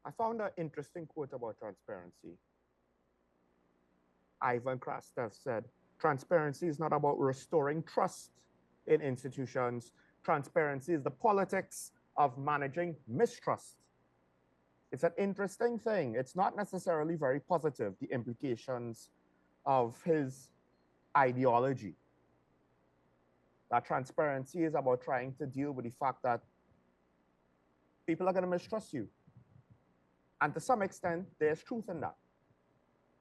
I found an interesting quote about transparency. Ivan Krastev said, transparency is not about restoring trust in institutions. Transparency is the politics of managing mistrust. It's an interesting thing. It's not necessarily very positive, the implications of his ideology. That transparency is about trying to deal with the fact that people are going to mistrust you. And to some extent, there's truth in that.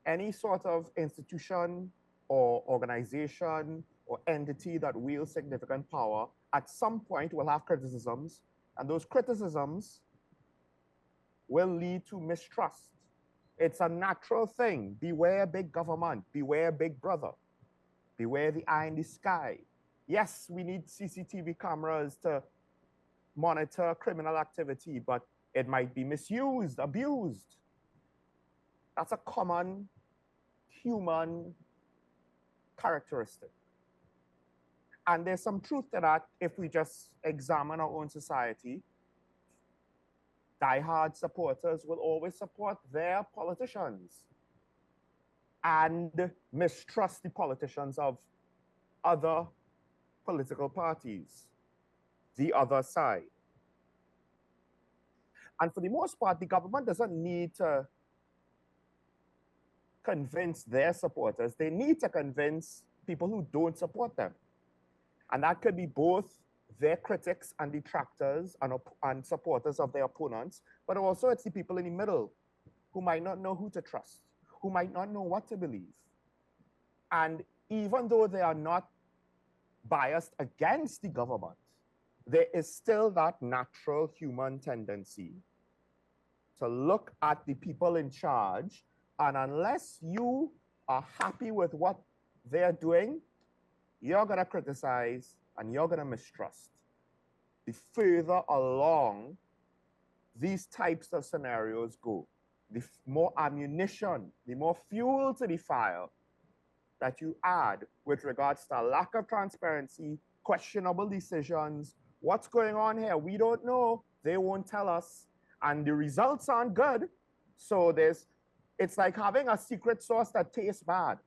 Any sort of institution or organization or entity that wields significant power at some point will have criticisms, and those criticisms will lead to mistrust. It's a natural thing. Beware big government, beware big brother, beware the eye in the sky. Yes, we need CCTV cameras to monitor criminal activity, but it might be misused, abused. That's a common human characteristic. And there's some truth to that if we just examine our own society. Diehard supporters will always support their politicians and mistrust the politicians of other political parties, the other side. And for the most part, the government doesn't need to convince their supporters. They need to convince people who don't support them. And that could be both their critics and detractors and supporters of their opponents, but also it's the people in the middle who might not know who to trust, who might not know what to believe. And even though they are not biased against the government, there is still that natural human tendency to look at the people in charge, and unless you are happy with what they're doing, you're going to criticize and you're going to mistrust. The further along these types of scenarios go, the more ammunition, the more fuel to the fire that you add with regards to lack of transparency, questionable decisions. What's going on here? We don't know. They won't tell us. And the results aren't good. So it's like having a secret sauce that tastes bad.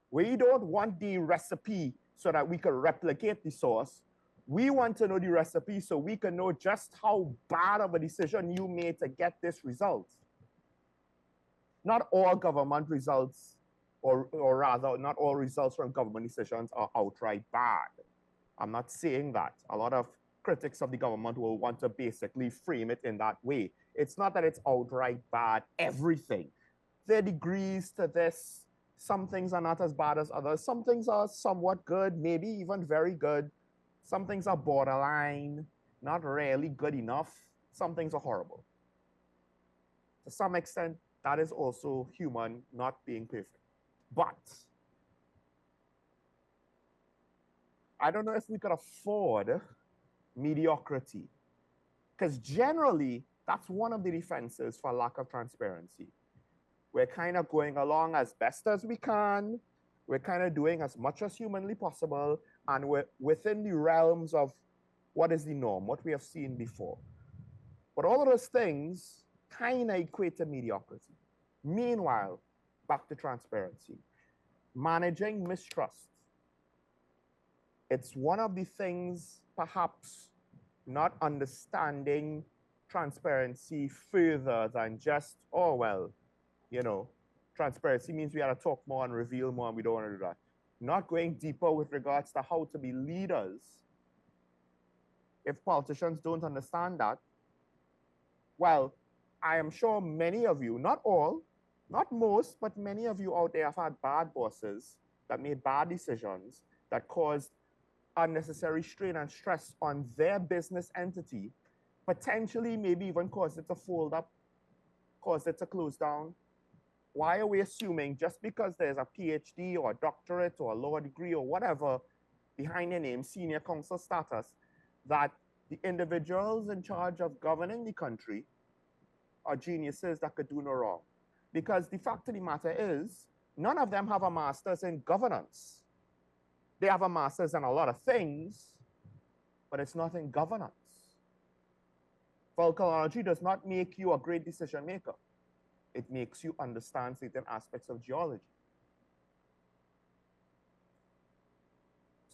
We don't want the recipe so that we can replicate the sauce. We want to know the recipe so we can know just how bad of a decision you made to get this result. Not all government results, or rather, not all results from government decisions are outright bad. I'm not saying that. A lot of critics of the government will want to basically frame it in that way. It's not that it's outright bad, everything. There are degrees to this. Some things are not as bad as others. Some things are somewhat good, maybe even very good. Some things are borderline, not really good enough. Some things are horrible. To some extent, that is also human not being perfect. But I don't know if we could afford mediocrity, because generally, that's one of the defenses for lack of transparency. We're kind of going along as best as we can. We're kind of doing as much as humanly possible, and we're within the realms of what is the norm, what we have seen before. But all of those things kind of equate to mediocrity. Meanwhile, back to transparency. Managing mistrust. It's one of the things, perhaps, not understanding transparency further than just, oh, well, you know, transparency means we got to talk more and reveal more, and we don't want to do that. Not going deeper with regards to how to be leaders. If politicians don't understand that, well, I am sure many of you, not all, not most, but many of you out there have had bad bosses that made bad decisions that caused unnecessary strain and stress on their business entity, potentially maybe even caused it to fold up, caused it to close down. Why are we assuming just because there's a PhD or a doctorate or a law degree or whatever behind the name, senior counsel status, that the individuals in charge of governing the country are geniuses that could do no wrong? Because the fact of the matter is, none of them have a master's in governance. They have a master's in a lot of things, but it's not in governance. Volcanology does not make you a great decision maker. It makes you understand certain aspects of geology.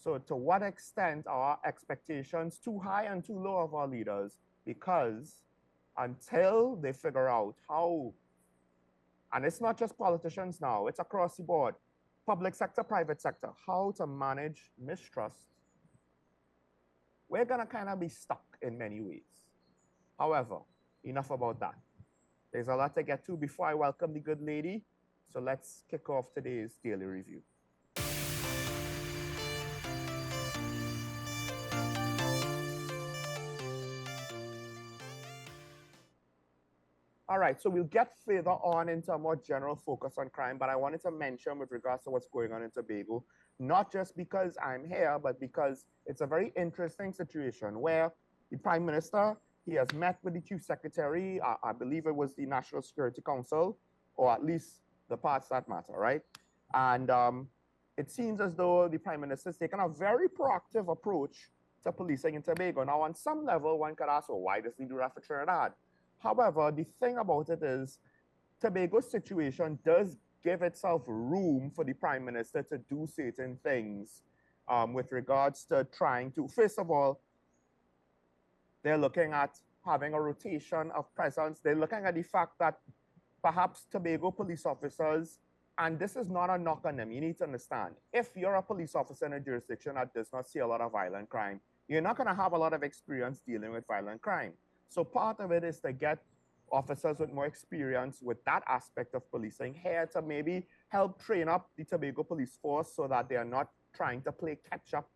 So to what extent are expectations too high and too low of our leaders? Because until they figure out how, and it's not just politicians now, it's across the board, public sector, private sector, how to manage mistrust, we're gonna kind of be stuck in many ways. However, enough about that. There's a lot to get to before I welcome the good lady. So let's kick off today's daily review. All right, so we'll get further on into a more general focus on crime, but I wanted to mention with regards to what's going on in Tobago, not just because I'm here, but because it's a very interesting situation where the Prime Minister, he has met with the Chief Secretary, I believe it was the National Security Council, or at least the parts that matter, right? And it seems as though the Prime Minister has taken a very proactive approach to policing in Tobago. Now, on some level, one could ask, well, why does he do that for Trinidad? However, the thing about it is Tobago's situation does give itself room for the Prime Minister to do certain things with regards to trying to, first of all, they're looking at having a rotation of presence. They're looking at the fact that perhaps Tobago police officers, and this is not a knock on them, you need to understand, if you're a police officer in a jurisdiction that does not see a lot of violent crime, you're not going to have a lot of experience dealing with violent crime. So part of it is to get officers with more experience with that aspect of policing here to maybe help train up the Tobago police force so that they are not trying to play catch up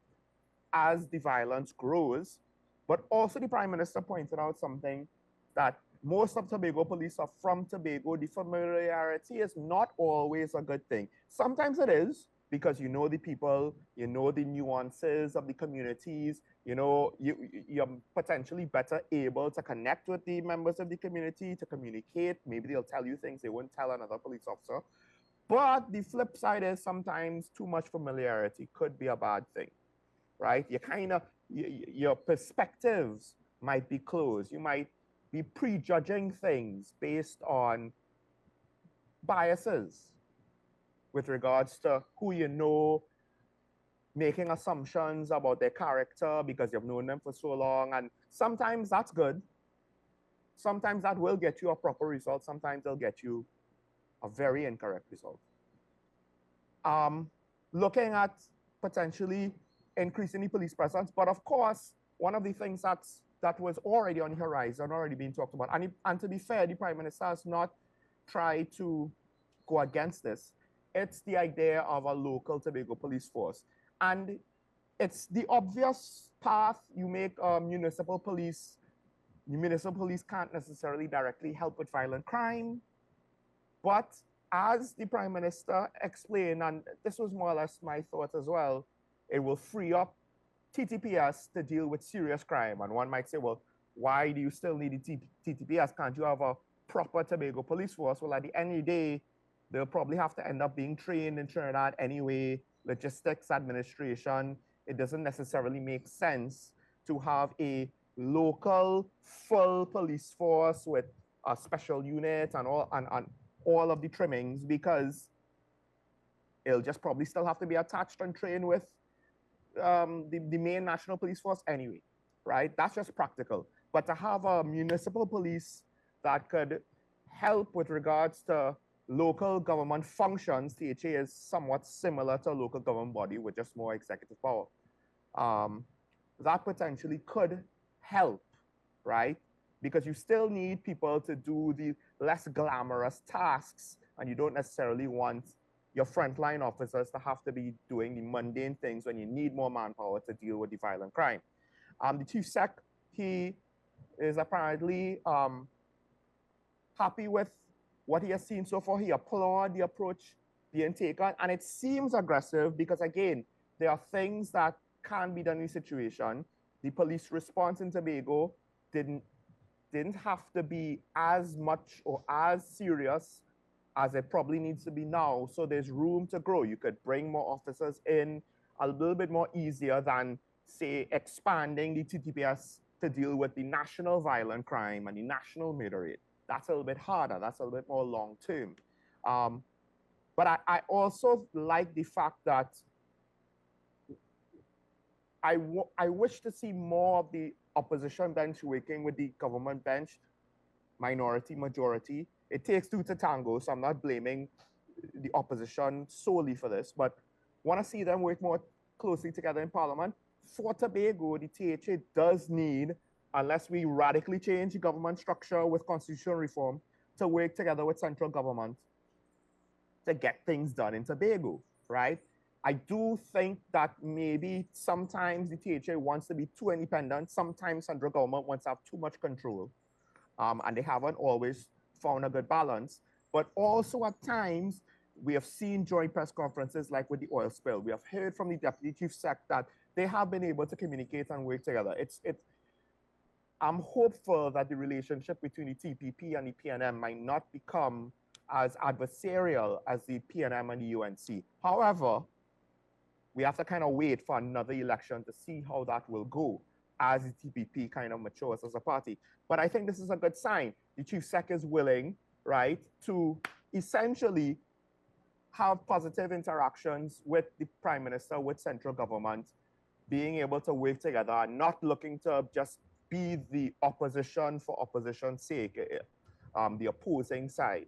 as the violence grows. But also the Prime Minister pointed out something that most of Tobago police are from Tobago. The familiarity is not always a good thing. Sometimes it is, because you know the people, you know the nuances of the communities, you know, you're potentially better able to connect with the members of the community, to communicate. Maybe they'll tell you things they wouldn't tell another police officer. But the flip side is sometimes too much familiarity could be a bad thing, right? You kind of, your perspectives might be closed. You might be prejudging things based on biases with regards to who you know, making assumptions about their character because you've known them for so long. And sometimes that's good. Sometimes that will get you a proper result. Sometimes it'll get you a very incorrect result. Looking at potentially increasing the police presence. But of course, one of the things that was already on the horizon, already being talked about, and to be fair, the Prime Minister has not tried to go against this. It's the idea of a local Tobago police force. And it's the obvious path. You make municipal police. The municipal police can't necessarily directly help with violent crime. But as the Prime Minister explained, and this was more or less my thought as well, it will free up TTPS to deal with serious crime. And one might say, well, why do you still need the TTPS? Can't you have a proper Tobago police force? Well, at the end of the day, they'll probably have to end up being trained in Trinidad anyway, logistics, administration. It doesn't necessarily make sense to have a local full police force with a special unit and all of the trimmings, because it'll just probably still have to be attached and trained with the main national police force anyway, right? That's just practical. But to have a municipal police that could help with regards to local government functions, THA is somewhat similar to a local government body with just more executive power. That potentially could help, right? Because you still need people to do the less glamorous tasks, and you don't necessarily want your frontline officers to have to be doing the mundane things when you need more manpower to deal with the violent crime. The Chief Sec, he is apparently happy with what he has seen so far. He applauded the approach being taken, and it seems aggressive because, again, there are things that can be done in the situation. The police response in Tobago didn't have to be as much or as serious as it probably needs to be now. So there's room to grow. You could bring more officers in a little bit more easier than, say, expanding the TTPS to deal with the national violent crime and the national murder rate. That's a little bit harder. That's a little bit more long term. But I also like the fact that I wish to see more of the opposition bench working with the government bench, minority, majority. It takes two to tango, so I'm not blaming the opposition solely for this, but want to see them work more closely together in Parliament. For Tobago, the THA does need, unless we radically change the government structure with constitutional reform, to work together with central government to get things done in Tobago, right? I do think that maybe sometimes the THA wants to be too independent. Sometimes central government wants to have too much control, and they haven't always found a good balance. But also at times, we have seen joint press conferences like with the oil spill. We have heard from the Deputy Chief Sec that they have been able to communicate and work together. I'm hopeful that the relationship between the TPP and the PNM might not become as adversarial as the PNM and the UNC. However, we have to kind of wait for another election to see how that will go as the TPP kind of matures as a party. But I think this is a good sign. The Chief Sec is willing, right, to essentially have positive interactions with the Prime Minister, with central government, being able to work together and not looking to just be the opposition for opposition's sake, the opposing side.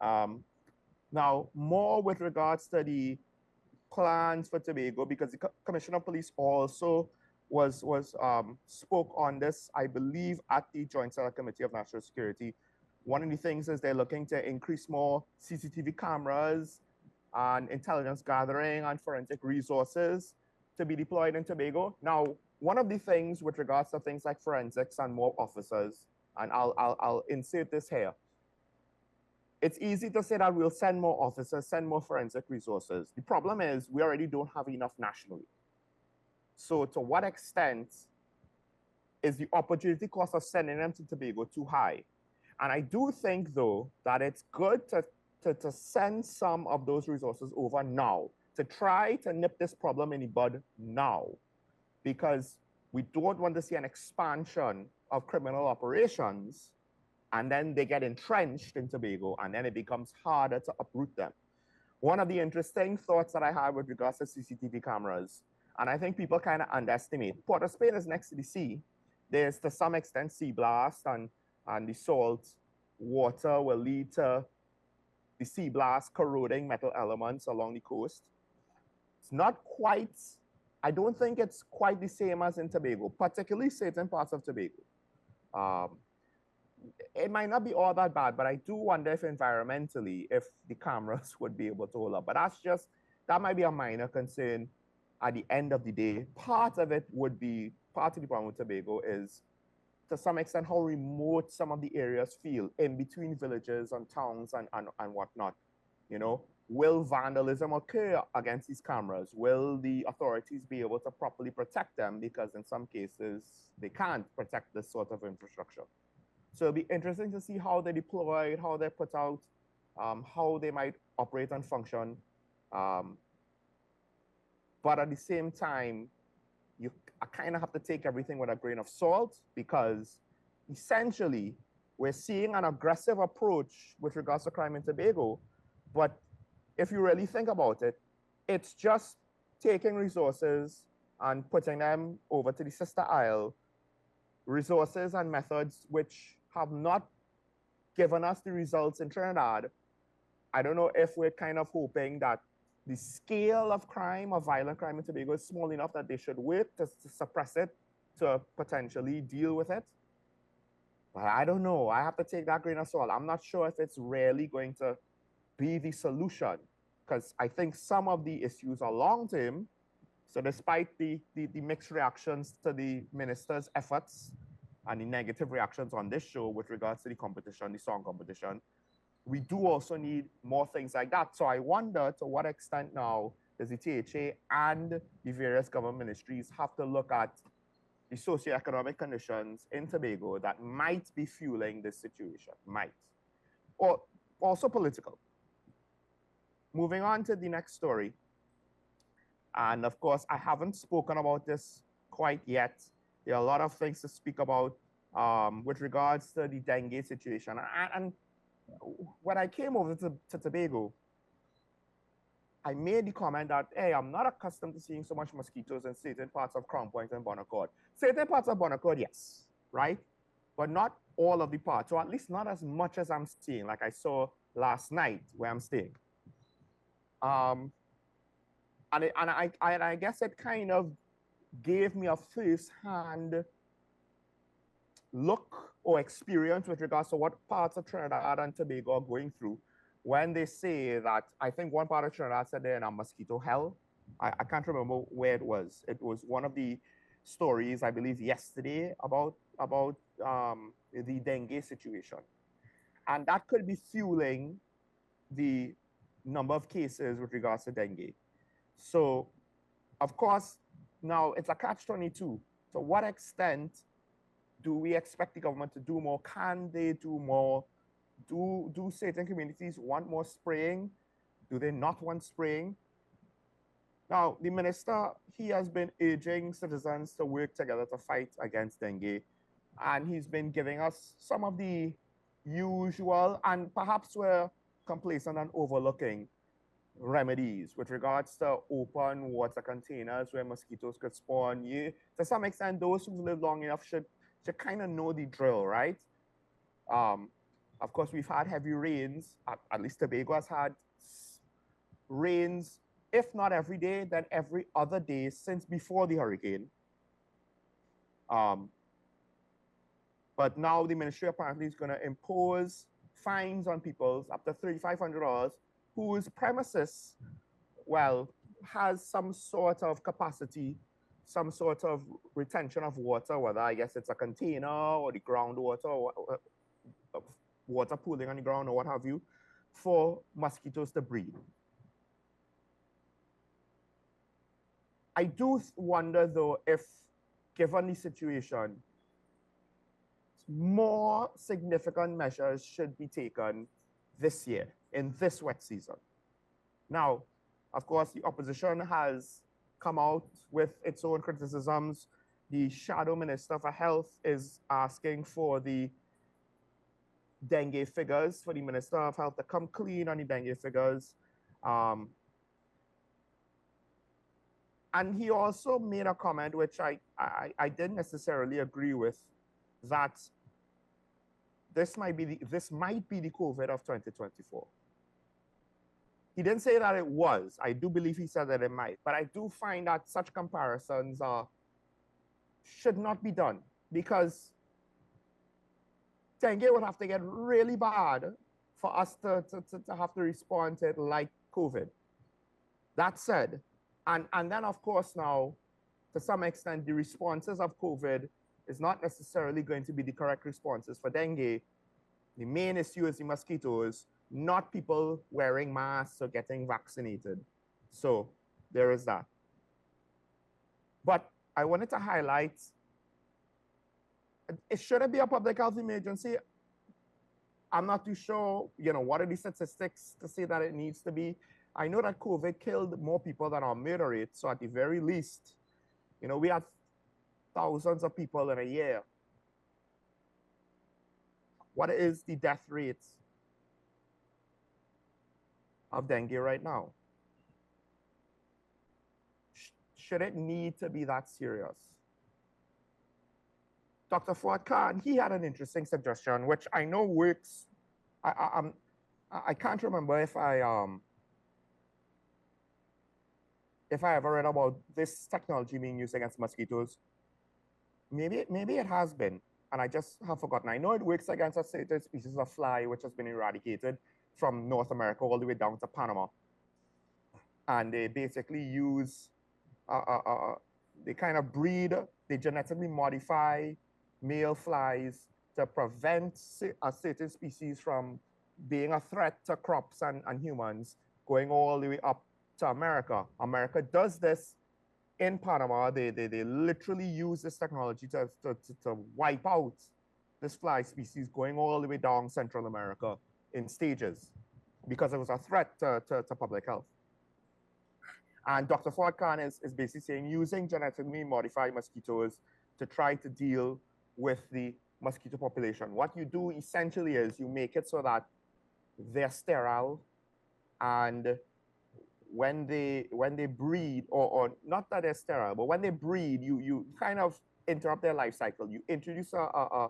Now, more with regards to the plans for Tobago, because the Commissioner of Police also spoke on this, I believe, at the Joint Select Committee of National Security. One of the things is they're looking to increase more CCTV cameras and intelligence gathering and forensic resources to be deployed in Tobago. Now, one of the things with regards to things like forensics and more officers, and I'll insert this here. It's easy to say that we'll send more officers, send more forensic resources. The problem is we already don't have enough nationally. So to what extent is the opportunity cost of sending them to Tobago too high? And I do think, though, that it's good to send some of those resources over now, to try to nip this problem in the bud now, because we don't want to see an expansion of criminal operations and then they get entrenched in Tobago, and then it becomes harder to uproot them. One of the interesting thoughts that I had with regards to CCTV cameras, and I think people kind of underestimate, Port of Spain is next to the sea. There's to some extent sea blast, and the salt water will lead to the sea blast corroding metal elements along the coast. It's not quite, I don't think it's quite the same as in Tobago, particularly certain parts of Tobago. It might not be all that bad, but I do wonder if environmentally, if the cameras would be able to hold up. But that might be a minor concern at the end of the day. Part of it would be, part of the problem with Tobago is, to some extent, how remote some of the areas feel in between villages and towns and whatnot. You know, will vandalism occur against these cameras? Will the authorities be able to properly protect them? Because in some cases, they can't protect this sort of infrastructure. So it'll be interesting to see how they're deployed, how they're put out, how they might operate and function. But at the same time, I kind of have to take everything with a grain of salt, because essentially we're seeing an aggressive approach with regards to crime in Tobago. But if you really think about it, it's just taking resources and putting them over to the sister isle, resources and methods which have not given us the results in Trinidad. I don't know if we're kind of hoping that the scale of crime, of violent crime in Tobago, is small enough that they should wait to suppress it, to potentially deal with it. But I don't know. I have to take that grain of salt. I'm not sure if it's really going to be the solution, because I think some of the issues are long-term. So despite the mixed reactions to the minister's efforts and the negative reactions on this show with regards to the competition, the song competition, we do also need more things like that. So I wonder to what extent now does the THA and the various government ministries have to look at the socioeconomic conditions in Tobago that might be fueling this situation, or also political. Moving on to the next story. And of course, I haven't spoken about this quite yet, There are a lot of things to speak about with regards to the dengue situation. And when I came over to Tobago, I made the comment that, hey, I'm not accustomed to seeing so much mosquitoes in certain parts of Crown Point and Bon Accord. Certain parts of Bon Accord, yes, right? But not all of the parts, or at least not as much as I'm seeing, like I saw last night where I'm staying. And I guess it kind of gave me a first-hand look or experience with regards to what parts of Trinidad and Tobago are going through when they say that. I think one part of Trinidad said they're in a mosquito hell. I can't remember where it was. It was one of the stories, I believe, yesterday about the dengue situation. And that could be fueling the number of cases with regards to dengue. So, of course, now it's a catch-22. To what extent do we expect the government to do more? Can they do more? Do certain communities want more spraying? Do they not want spraying? Now, the minister, he has been urging citizens to work together to fight against dengue. And he's been giving us some of the usual, and perhaps we're complacent and overlooking, remedies with regards to open water containers where mosquitoes could spawn. To some extent, those who've lived long enough should kind of know the drill, right? Of course, we've had heavy rains. At least Tobago has had rains, if not every day, then every other day since before the hurricane. But now the ministry apparently is going to impose fines on people up to $3,500 whose premises, well, has some sort of capacity, some sort of retention of water, whether I guess it's a container or the groundwater or water pooling on the ground or what have you, for mosquitoes to breed. I do wonder though if, given the situation, more significant measures should be taken this year, in this wet season. Now, of course, the opposition has come out with its own criticisms. The shadow minister for health is asking for the dengue figures, for the minister of health to come clean on the dengue figures. And he also made a comment, which I didn't necessarily agree with, that this might be the COVID of 2024. He didn't say that it was. I do believe he said that it might, but I do find that such comparisons should not be done, because dengue would have to get really bad for us to have to respond to it like COVID. That said, and then of course now, to some extent, the responses of COVID is not necessarily going to be the correct responses for dengue. The main issue is the mosquitoes, not people wearing masks or getting vaccinated. So there is that. But I wanted to highlight, it shouldn't be a public health emergency. I'm not too sure, what are the statistics to say that it needs to be. I know that COVID killed more people than our murder rate. So at the very least, we had thousands of people in a year. What is the death rate of dengue right now? Should it need to be that serious? Dr. Fuad Khan, he had an interesting suggestion, which I know works. I can't remember if I ever read about this technology being used against mosquitoes. Maybe it has been, and I just have forgotten. I know it works against a certain species of fly, which has been eradicated from North America all the way down to Panama. And they basically use, they kind of breed, they genetically modify male flies to prevent a certain species from being a threat to crops and humans, going all the way up to America. America does this in Panama. They literally use this technology to wipe out this fly species, going all the way down Central America in stages, because it was a threat to public health. And Dr. Fuad Khan is basically saying using genetically modified mosquitoes to try to deal with the mosquito population. What you do essentially is you make it so that they're sterile, and when they breed, or not that they're sterile, but when they breed, you kind of interrupt their life cycle. You introduce a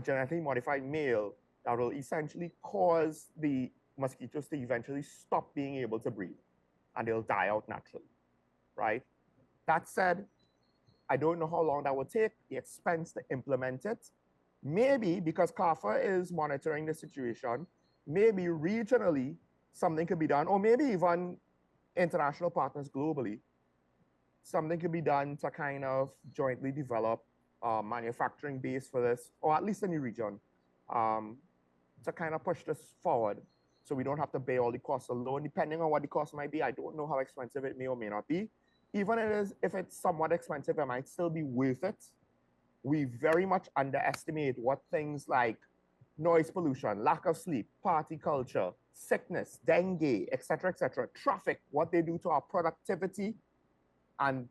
genetically modified male that will essentially cause the mosquitoes to eventually stop being able to breed, and they'll die out naturally, right? That said, I don't know how long that will take, the expense to implement it. Maybe because CARFA is monitoring the situation, maybe regionally something could be done, or maybe even international partners globally, something could be done to kind of jointly develop a manufacturing base for this, or at least in the region, to kind of push this forward so we don't have to bear all the costs alone. Depending on what the cost might be, I don't know how expensive it may or may not be. Even if it's somewhat expensive, it might still be worth it. We very much underestimate what things like noise pollution, lack of sleep, party culture, sickness, dengue, etc., traffic, what they do to our productivity, and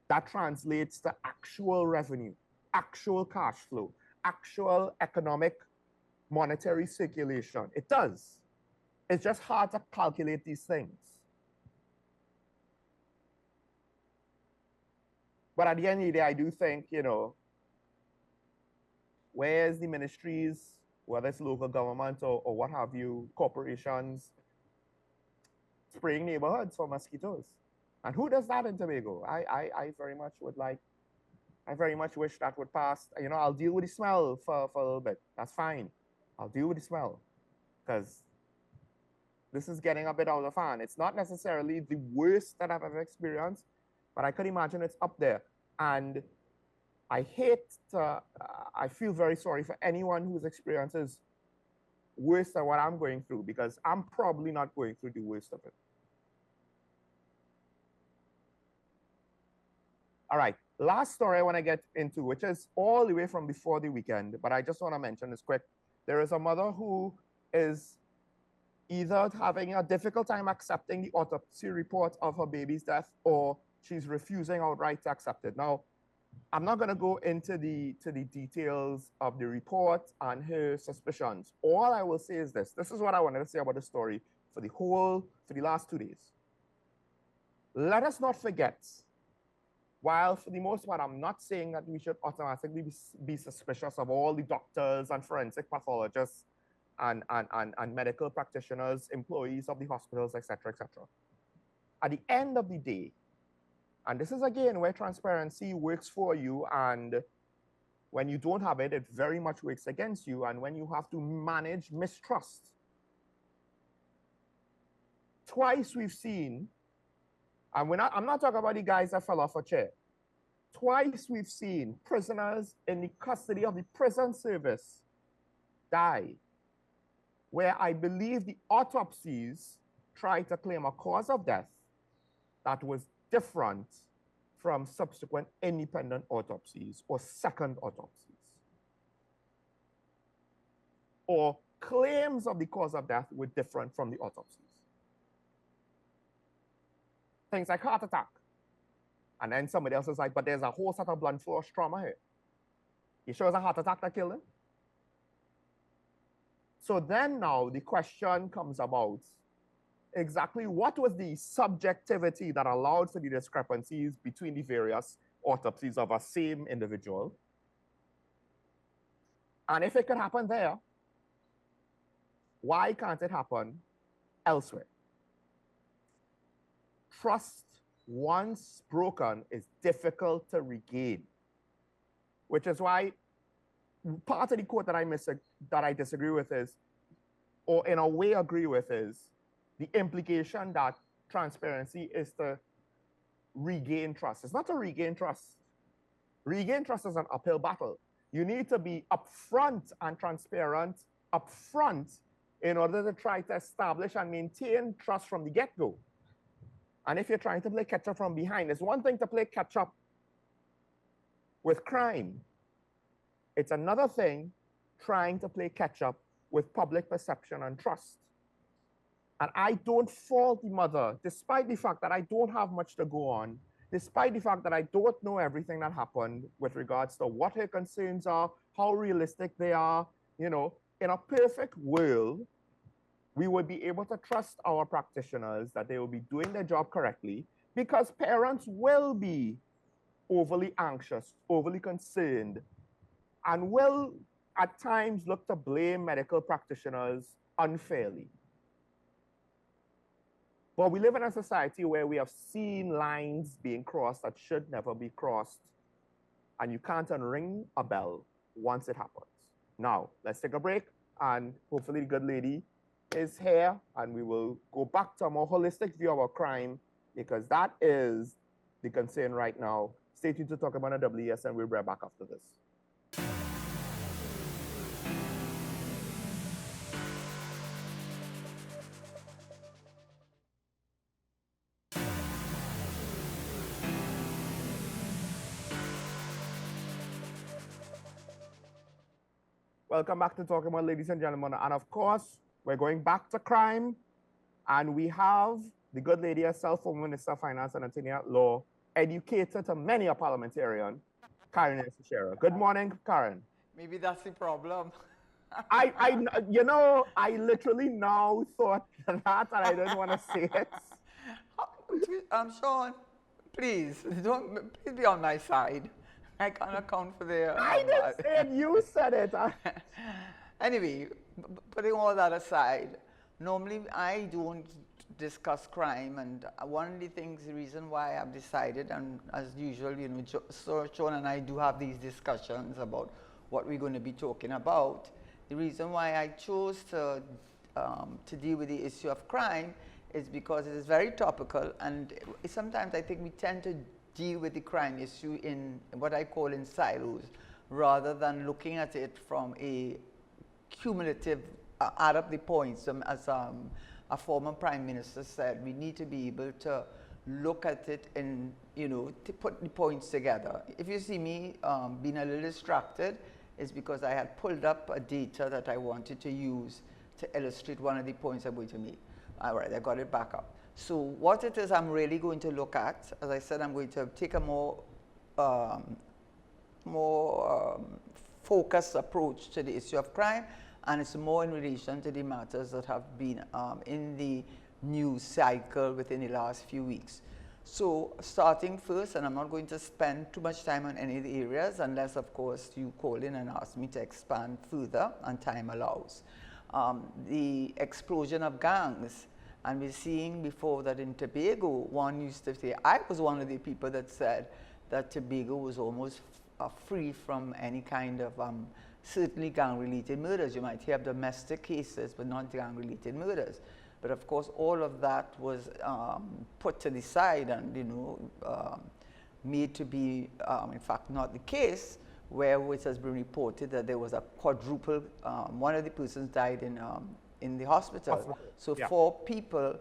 that translates to actual revenue, actual cash flow, actual economic monetary circulation. It does. It's just hard to calculate these things. But at the end of the day, I do think, you know, where's the ministries, whether it's local government or what have you, corporations, spraying neighborhoods for mosquitoes? And who does that in Tobago? I very much would like, I very much wish that would pass. You know, I'll deal with the smell for a little bit. That's fine. I'll deal with the smell, because this is getting a bit out of hand. It's not necessarily the worst that I've ever experienced, but I could imagine it's up there. And I feel very sorry for anyone whose experience is worse than what I'm going through, because I'm probably not going through the worst of it. All right, last story I want to get into, which is all the way from before the weekend, but I just want to mention this quick. There is a mother who is either having a difficult time accepting the autopsy report of her baby's death, or she's refusing outright to accept it. Now, I'm not going to go into the details of the report and her suspicions. All I will say is this. This is what I wanted to say about the story for the last 2 days. Let us not forget, while for the most part, I'm not saying that we should automatically be suspicious of all the doctors and forensic pathologists and medical practitioners, employees of the hospitals, etc., etc. At the end of the day, and this is again where transparency works for you, and when you don't have it, it very much works against you, and when you have to manage mistrust. Twice we've seen, and I'm not talking about the guys that fell off a chair. Twice we've seen prisoners in the custody of the prison service die, where I believe the autopsies tried to claim a cause of death that was different from subsequent independent autopsies or second autopsies. Or claims of the cause of death were different from the autopsies. Things like heart attack. And then somebody else is like, but there's a whole set of blunt force trauma here. You sure it's a heart attack that killed him? So then now the question comes about, exactly what was the subjectivity that allowed for the discrepancies between the various autopsies of a same individual? And if it could happen there, why can't it happen elsewhere? Trust, once broken, is difficult to regain, which is why part of the quote that I disagree with is, or in a way agree with, is the implication that transparency is to regain trust. It's not to regain trust. Regain trust is an uphill battle. You need to be upfront and transparent upfront in order to try to establish and maintain trust from the get-go. And if you're trying to play catch-up from behind, it's one thing to play catch-up with crime. It's another thing trying to play catch-up with public perception and trust. And I don't fault the mother, despite the fact that I don't have much to go on, despite the fact that I don't know everything that happened with regards to what her concerns are, how realistic they are, you know, in a perfect world, we would be able to trust our practitioners that they will be doing their job correctly, because parents will be overly anxious, overly concerned, and will at times look to blame medical practitioners unfairly. But we live in a society where we have seen lines being crossed that should never be crossed, and you can't unring a bell once it happens. Now, let's take a break, and hopefully the good lady is here, and we will go back to a more holistic view of our crime, because that is the concern right now. Stay tuned to Talk About a WS, and we'll be right back after this. Welcome back to Talking About, ladies and gentlemen. And of course, we're going back to crime. And we have the good lady herself, former Minister of Finance and Attorney at Law, educator to many a parliamentarian, Karen Esishera. Good morning, Karen. Maybe that's the problem. You know, I literally now thought that, and I didn't want to say it. Sean, please be on my side. I can't account for the. I didn't say it. You said it. Anyway, putting all that aside, normally I don't discuss crime, and one of the things, the reason why I've decided, and as usual, you know, Sir Sean and I do have these discussions about what we're going to be talking about. The reason why I chose to deal with the issue of crime is because it is very topical, and sometimes I think we tend to deal with the crime issue in what I call in silos, rather than looking at it from a cumulative, add up the points. As a former prime minister said, we need to be able to look at it and, you know, to put the points together. If you see me being a little distracted, it's because I had pulled up a data that I wanted to use to illustrate one of the points I'm going to make. All right, I got it back up. So what it is I'm really going to look at, as I said, I'm going to take a more focused approach to the issue of crime, and it's more in relation to the matters that have been in the news cycle within the last few weeks. So starting first, and I'm not going to spend too much time on any of the areas, unless of course you call in and ask me to expand further and time allows. The explosion of gangs. And we're seeing before that in Tobago, one used to say, I was one of the people that said that Tobago was almost free from any kind of, certainly gang-related murders. You might hear domestic cases, but not gang-related murders. But of course, all of that was put to the side and, you know, made to be, in fact, not the case, where it has been reported that there was a quadruple, one of the persons died in the hospital. So yeah. 4 people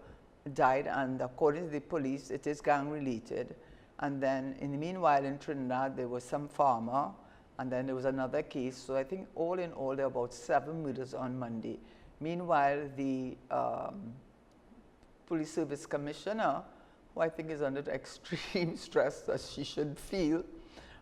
died, and according to the police, it is gang-related. And then in the meanwhile in Trinidad, there was some farmer, and then there was another case. So I think all in all, there were about 7 murders on Monday. Meanwhile, the police service commissioner, who I think is under extreme stress, as she should feel,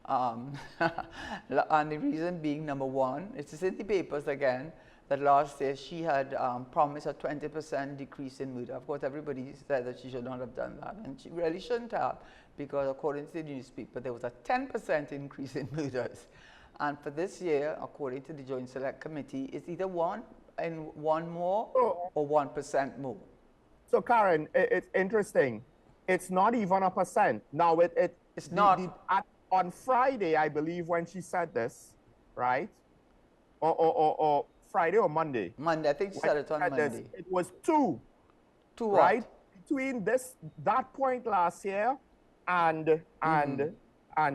and the reason being, number one, it is in the papers again, that last year she had promised a 20% decrease in murder. Of course, everybody said that she should not have done that, and she really shouldn't have, because according to the newspaper, there was a 10% increase in murders. And for this year, according to the Joint Select Committee, it's either 1 more or 1% more. So Karen, it's interesting. It's not even a percent. Now it's not. On Friday, I believe, when she said this, right? Or Friday or Monday? Monday, I think she said it on Monday. This, it was 2. 2 right? What? Between that point last year and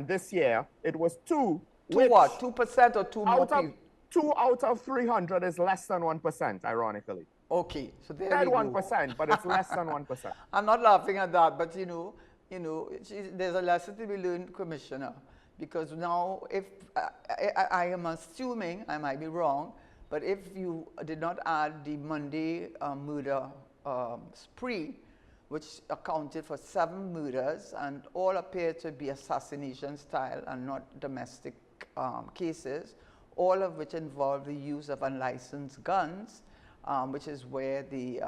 this year, it was 2. 2 what? 2% or 2 more people? 2 out of 300 is less than 1%, ironically. Okay, so there we go. 1%, but it's less than 1%. I'm not laughing at that, but you know, there's a lesson to be learned, Commissioner, because now if I am assuming, I might be wrong, but if you did not add the Monday murder spree, which accounted for 7 murders, and all appear to be assassination style and not domestic cases, all of which involve the use of unlicensed guns, which is where the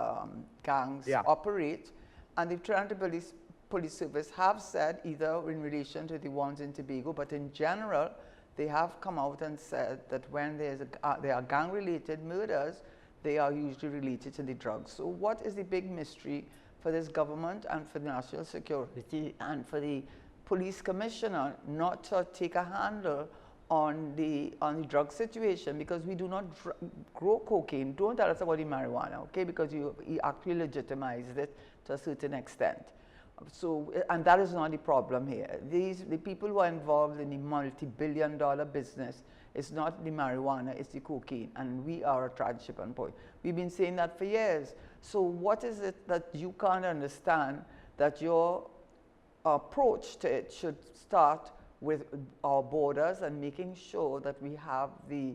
gangs operate. And the Trinidad Police Service have said, either in relation to the ones in Tobago, but in general, they have come out and said that when there are gang-related murders, they are usually related to the drugs. So what is the big mystery for this government and for the national security and for the police commissioner not to take a handle on the drug situation? Because we do not grow cocaine. Don't tell us about the marijuana, okay? Because you actually legitimized it to a certain extent. So, and that is not the problem here. The people who are involved in the multi-billion-dollar business, it's not the marijuana, it's the cocaine, and we are a transhipment point. We've been saying that for years. So what is it that you can't understand that your approach to it should start with our borders and making sure that we have the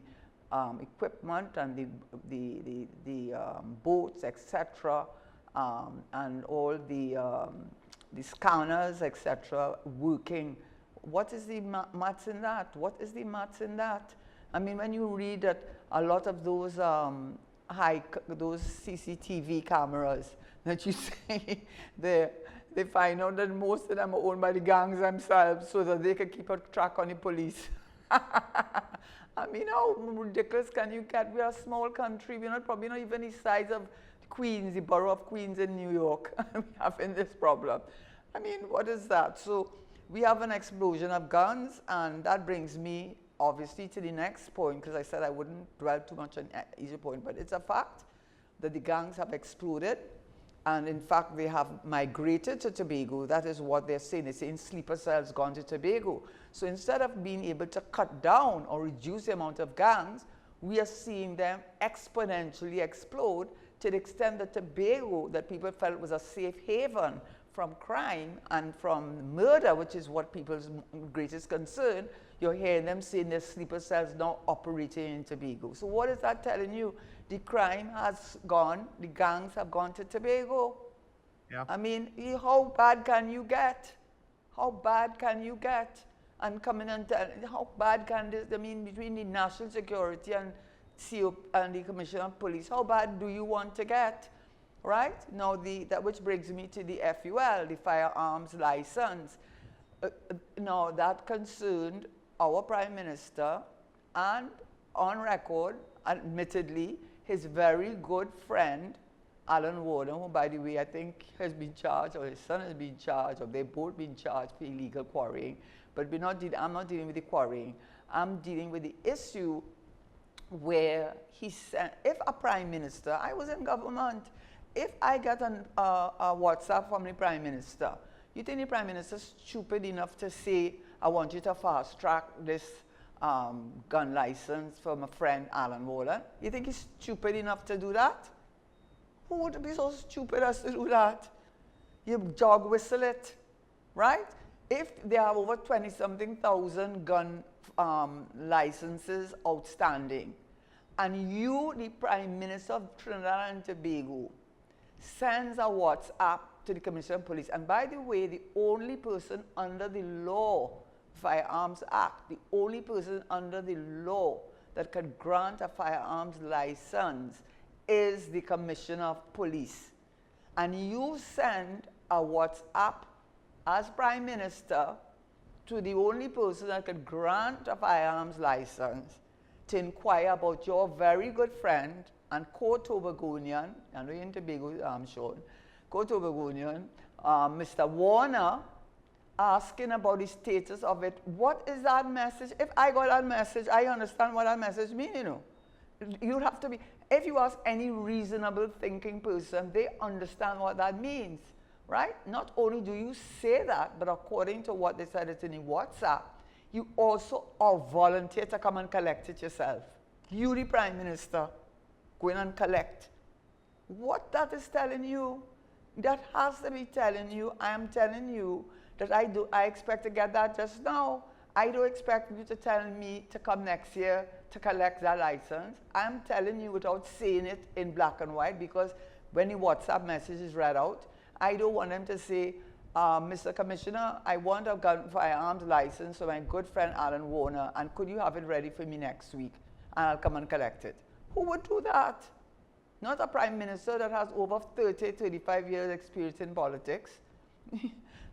equipment and the boats, etc., and all the scanners, etc., working? What is the maths in that? What is the maths in that? I mean, when you read that a lot of those those CCTV cameras that you say, they find out that most of them are owned by the gangs themselves so that they can keep a track on the police. I mean, how ridiculous can you get? We are a small country. We're probably not even the size of Queens, the borough of Queens in New York. We're having this problem. I mean, what is that? So we have an explosion of guns, and that brings me obviously to the next point, because I said I wouldn't dwell too much on each point, but it's a fact that the gangs have exploded, and in fact they have migrated to Tobago. That is what they're saying. They're saying sleeper cells gone to Tobago. So instead of being able to cut down or reduce the amount of gangs, we are seeing them exponentially explode to the extent that Tobago, that people felt was a safe haven from crime and from murder, which is what people's greatest concern, you're hearing them saying there's sleeper cells now operating in Tobago. So what is that telling you? The crime has gone, the gangs have gone to Tobago. Yeah. I mean, how bad can you get? How bad can you get? And coming and tell, how bad can this, I mean, between the national security and CO and the Commissioner of Police, how bad do you want to get? Right? Now, that which brings me to the FUL, the firearms license. Now, that concerned our Prime Minister and, on record, admittedly, his very good friend, Alan Warden, who, by the way, I think has been charged, or his son has been charged, or they've both been charged for illegal quarrying. But I'm not dealing with the quarrying. I'm dealing with the issue where he said, if a Prime Minister, I was in government, if I get a WhatsApp from the Prime Minister, you think the Prime Minister is stupid enough to say, I want you to fast track this gun license for my friend Alan Warden? You think he's stupid enough to do that? Who would be so stupid as to do that? You dog whistle it, right? If there are over 20-something thousand gun licenses outstanding, and you, the Prime Minister of Trinidad and Tobago, sends a WhatsApp to the Commissioner of Police, and by the way, the only person under the law, Firearms Act, the only person under the law that can grant a firearms license is the Commissioner of Police. And you send a WhatsApp as Prime Minister to the only person that can grant a firearms license to inquire about your very good friend and co-Tobagonian, I know you're in Tobago, I'm sure, co-Tobagonian, Mr. Warner, asking about the status of it. What is that message? If I got that message, I understand what that message means, you know. You'd have to be, if you ask any reasonable thinking person, they understand what that means, right? Not only do you say that, but according to what they said it's in the WhatsApp, you also are volunteer to come and collect it yourself. You, the Prime Minister, go in and collect. What that is telling you, that has to be telling you, I am telling you that I expect to get that just now. I don't expect you to tell me to come next year to collect that license. I'm telling you without saying it in black and white, because when the WhatsApp message is read out, I don't want them to say, Mr. Commissioner, I want a gun firearms license for my good friend Alan Warner, and could you have it ready for me next week, and I'll come and collect it. Who would do that? Not a prime minister that has over 30, 35 years experience in politics.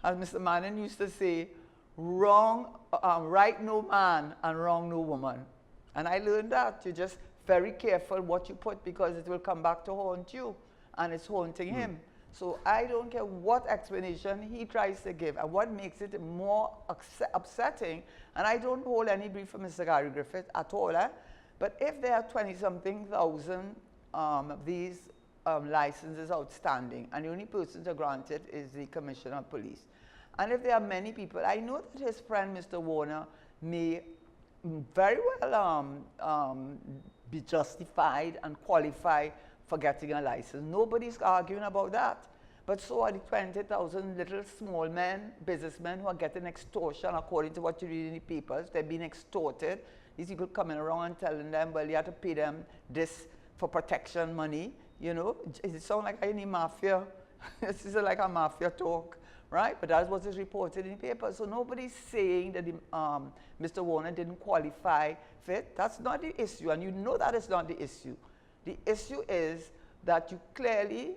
As Mr. Manning used to say, right no man and wrong no woman. And I learned that. You're just very careful what you put because it will come back to haunt you. And it's haunting him. So I don't care what explanation he tries to give and what makes it more upsetting. And I don't hold any brief for Mr. Gary Griffith at all. But if there are 20-something thousand these licenses outstanding and the only person to grant it is the Commissioner of Police. And if there are many people, I know that his friend Mr. Warner may very well be justified and qualified for getting a license. Nobody's arguing about that. But so are the 20,000 little small men, businessmen who are getting extortion according to what you read in the papers. They're being extorted. These people coming around and telling them, well, you have to pay them this for protection money. You know, it sounds like any mafia. This is like a mafia talk, right? But that's what is reported in the paper. So nobody's saying that Mr. Warner didn't qualify for it. That's not the issue, and you know that is not the issue. The issue is that you clearly,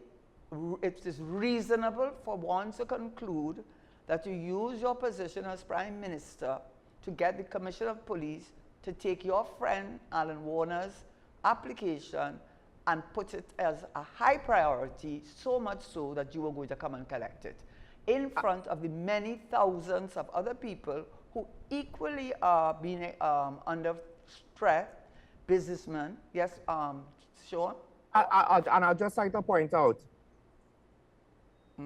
it is reasonable for one to conclude that you use your position as Prime Minister to get the Commissioner of Police to take your friend Alan Warner's application and put it as a high priority, so much so that you were going to come and collect it in front of the many thousands of other people who equally are being under stress, businessmen. Yes, Sean? And I'd just like to point out,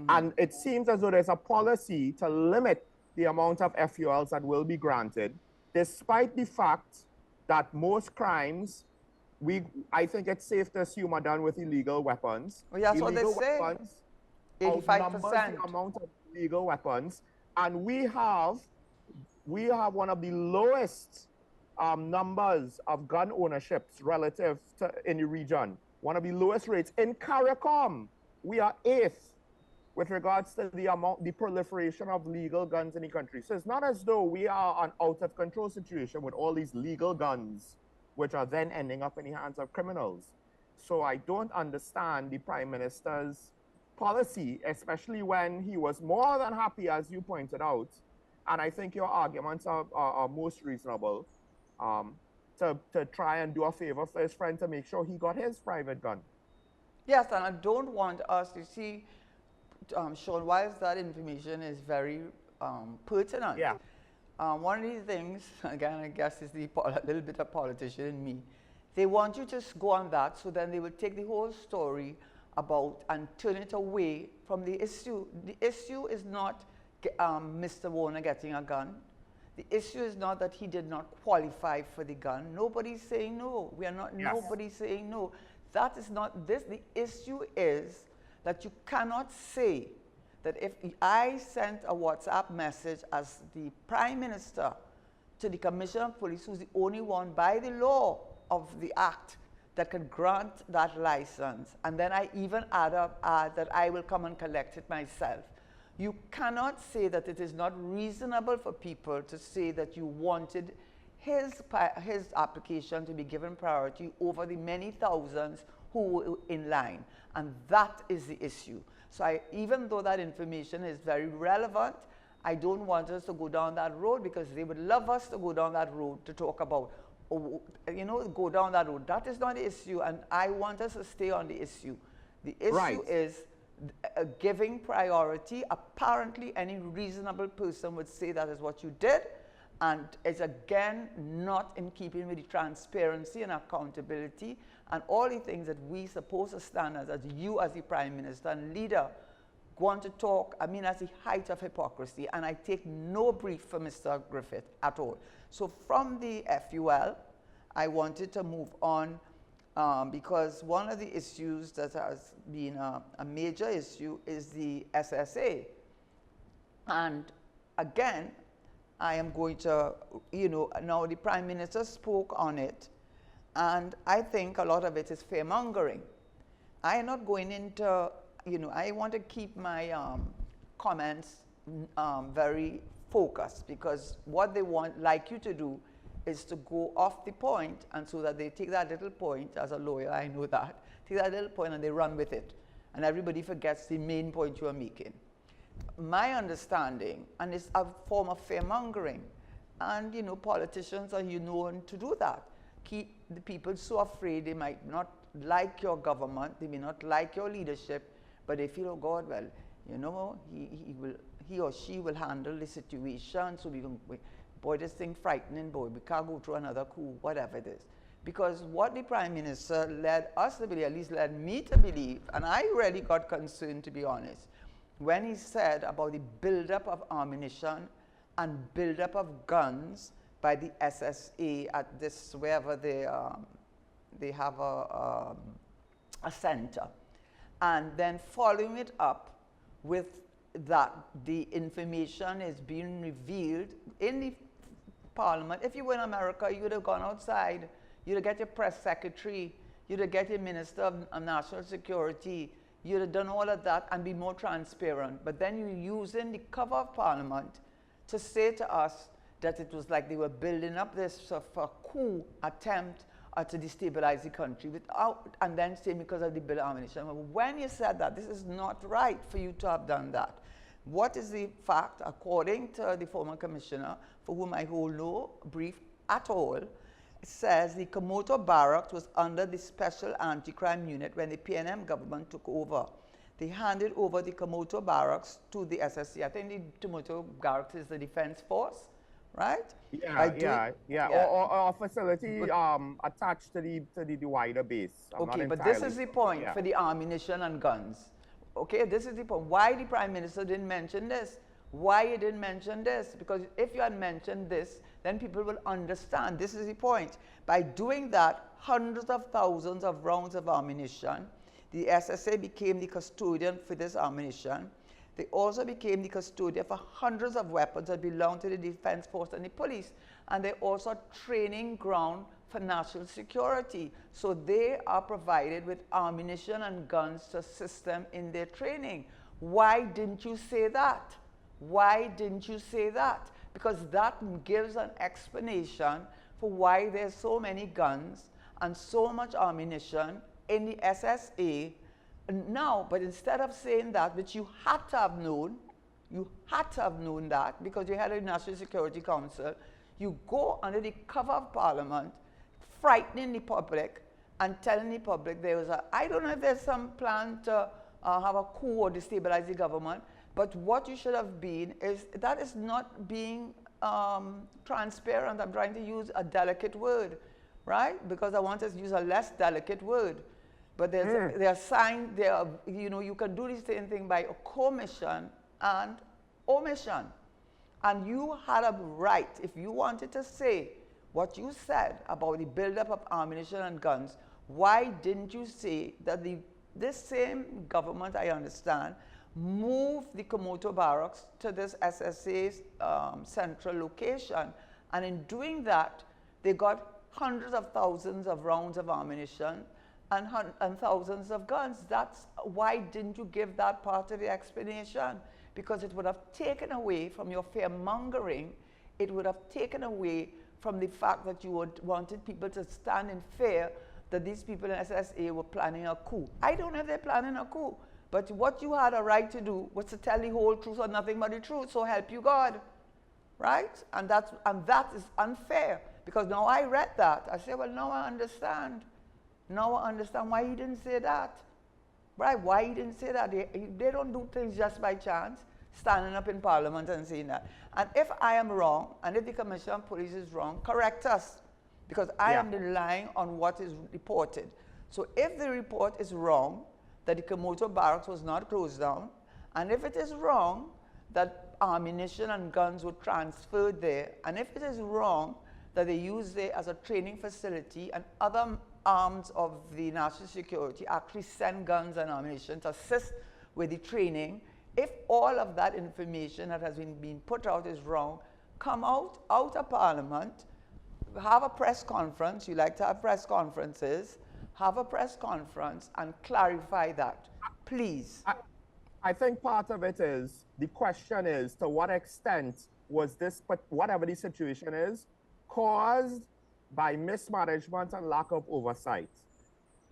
and it seems as though there's a policy to limit the amount of FULs that will be granted, despite the fact that most crimes, I think it's safe to assume, are done with illegal weapons. Well, that's illegal what they say. Weapons 85%. the amount of illegal weapons, and we have one of the lowest numbers of gun ownerships relative to in the region. One of the lowest rates in CARICOM. We are 8th with regards to the proliferation of legal guns in the country. So it's not as though we are an out of control situation with all these legal guns, which are then ending up in the hands of criminals. So I don't understand the Prime Minister's policy, especially when he was more than happy, as you pointed out, and I think your arguments are most reasonable, to try and do a favor for his friend to make sure he got his private gun. Yes, and I don't want us to see, Sean, whilst that information is very pertinent. Yeah. One of these things, again, I guess is a little bit of politician in me. They want you to just go on that, so then they will take the whole story about and turn it away from the issue. The issue is not Mr. Warner getting a gun. The issue is not that he did not qualify for the gun. Nobody's saying no. We are not, yes. Nobody's saying no. That is not this. The issue is that you cannot say that if I sent a WhatsApp message as the Prime Minister to the Commissioner of Police, who's the only one by the law of the Act that can grant that license, and then I even add that I will come and collect it myself. You cannot say that it is not reasonable for people to say that you wanted his application to be given priority over the many thousands who were in line. And that is the issue. So even though that information is very relevant, I don't want us to go down that road, because they would love us to go down that road to talk about, go down that road. That is not the issue, and I want us to stay on the issue. The issue is giving priority. Apparently, any reasonable person would say that is what you did, and it's again not in keeping with the transparency and accountability and all the things that we supposed to stand as you as the Prime Minister and leader want to talk, I mean, as the height of hypocrisy, and I take no brief from Mr. Griffith at all. So from the FUL, I wanted to move on because one of the issues that has been a major issue is the SSA. And again, I am going to, now the Prime Minister spoke on it, and I think a lot of it is fear-mongering. I am not going into I want to keep my comments very focused, because what they want, like you to do, is to go off the point, and so that they take that little point, as a lawyer, I know that, take that little point and they run with it. And everybody forgets the main point you are making. My understanding, and it's a form of fear-mongering, and politicians are known to do that. Keep the people so afraid they might not like your government, they may not like your leadership, but they feel, oh God, well, he or she will handle the situation, so boy, this thing frightening, boy, we can't go through another coup, whatever it is. Because what the Prime Minister led us to believe, at least led me to believe, and I really got concerned, to be honest, when he said about the buildup of ammunition and buildup of guns by the SSA at this, wherever they have a center. And then following it up with that the information is being revealed in the Parliament. If you were in America, you would have gone outside, you'd have got your press secretary, you'd have got your Minister of National Security, you'd have done all of that and be more transparent. But then you're using the cover of Parliament to say to us that it was like they were building up this sort of coup attempt to destabilize the country without, and then saying because of the bill of ammunition. When you said that, this is not right for you to have done that. What is the fact, according to the former commissioner, for whom I hold no brief at all, it says the Komoto barracks was under the special anti-crime unit when the PNM government took over. They handed over the Komoto barracks to the SSC. I think the Komoto barracks is the defense force, right? Yeah. Or a facility attached to the wider base. Okay, but this is the point for the ammunition and guns. Okay, this is the point. Why the Prime Minister didn't mention this? Why he didn't mention this? Because if you had mentioned this, then people will understand. This is the point. By doing that, hundreds of thousands of rounds of ammunition, the SSA became the custodian for this ammunition. They also became the custodian for hundreds of weapons that belong to the Defense Force and the police. And they're also a training ground for national security. So they are provided with ammunition and guns to assist them in their training. Why didn't you say that? Why didn't you say that? Because that gives an explanation for why there's so many guns and so much ammunition in the SSA now. But instead of saying that, which you had to have known that because you had a National Security Council, you go under the cover of Parliament, frightening the public and telling the public there was I don't know if there's some plan to have a coup or destabilize the government, but what you should have been is, that is not being transparent. I'm trying to use a delicate word, right? Because I want to use a less delicate word. But there are signs, you can do the same thing by commission and omission. And you had a right, if you wanted to say what you said about the buildup of ammunition and guns, why didn't you say that this same government, I understand, moved the Komoto barracks to this SSA's central location? And in doing that, they got hundreds of thousands of rounds of ammunition and thousands of guns. That's why didn't you give that part of the explanation? Because it would have taken away from your fear-mongering. It would have taken away from the fact that you wanted people to stand in fear that these people in SSA were planning a coup. I don't know if they're planning a coup, but what you had a right to do was to tell the whole truth or nothing but the truth, so help you God, right? And that is unfair, because now I read that. I say, well, now I understand. Now I understand why he didn't say that. Right? Why he didn't say that? They don't do things just by chance, standing up in Parliament and saying that. And if I am wrong, and if the Commissioner of Police is wrong, correct us. Because I am relying on what is reported. So if the report is wrong, that the Komoto barracks was not closed down, and if it is wrong that ammunition and guns were transferred there, and if it is wrong that they used it as a training facility and other arms of the national security actually send guns and ammunition to assist with the training, if all of that information that has been put out is wrong, come out of Parliament, have a press conference. You like to have press conferences. Have a press conference and clarify that. Please. I think part of it is, the question is, to what extent was this, but whatever the situation is, caused by mismanagement and lack of oversight?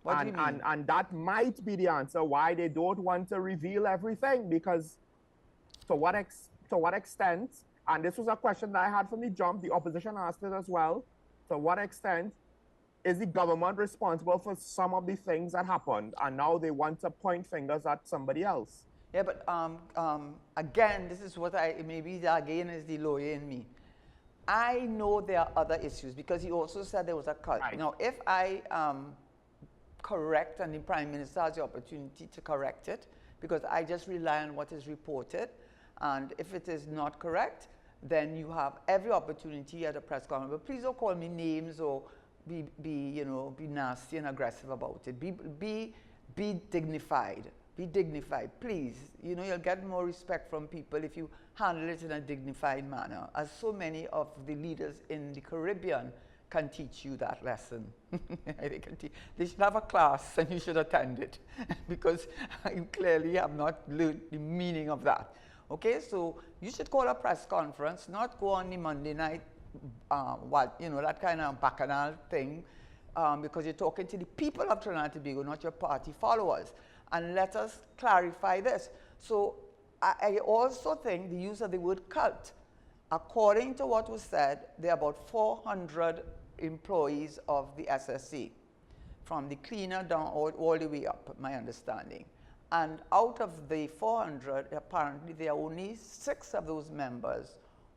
What do you mean? And that might be the answer why they don't want to reveal everything, because to what extent, and this was a question that I had from the jump, the opposition asked it as well, to what extent is the government responsible for some of the things that happened, and now they want to point fingers at somebody else? Yeah, but again, this is what maybe again is the lawyer in me. I know there are other issues because he also said there was a cult. Right. Now, if I correct, and the Prime Minister has the opportunity to correct it, because I just rely on what is reported, and if it is not correct, then you have every opportunity at a press conference. But please don't call me names or be nasty and aggressive about it. Be dignified. Be dignified, please. You'll get more respect from people if you handle it in a dignified manner, as so many of the leaders in the Caribbean can teach you that lesson. They should have a class and you should attend it because you clearly have not learned the meaning of that. Okay, so you should call a press conference, not go on the Monday night, that kind of bacchanal thing, because you're talking to the people of Trinidad and Tobago, not your party followers. And let us clarify this. So I also think the use of the word cult, according to what was said, there are about 400 employees of the SSC, from the cleaner down all the way up, my understanding. And out of the 400, apparently there are only 6 of those members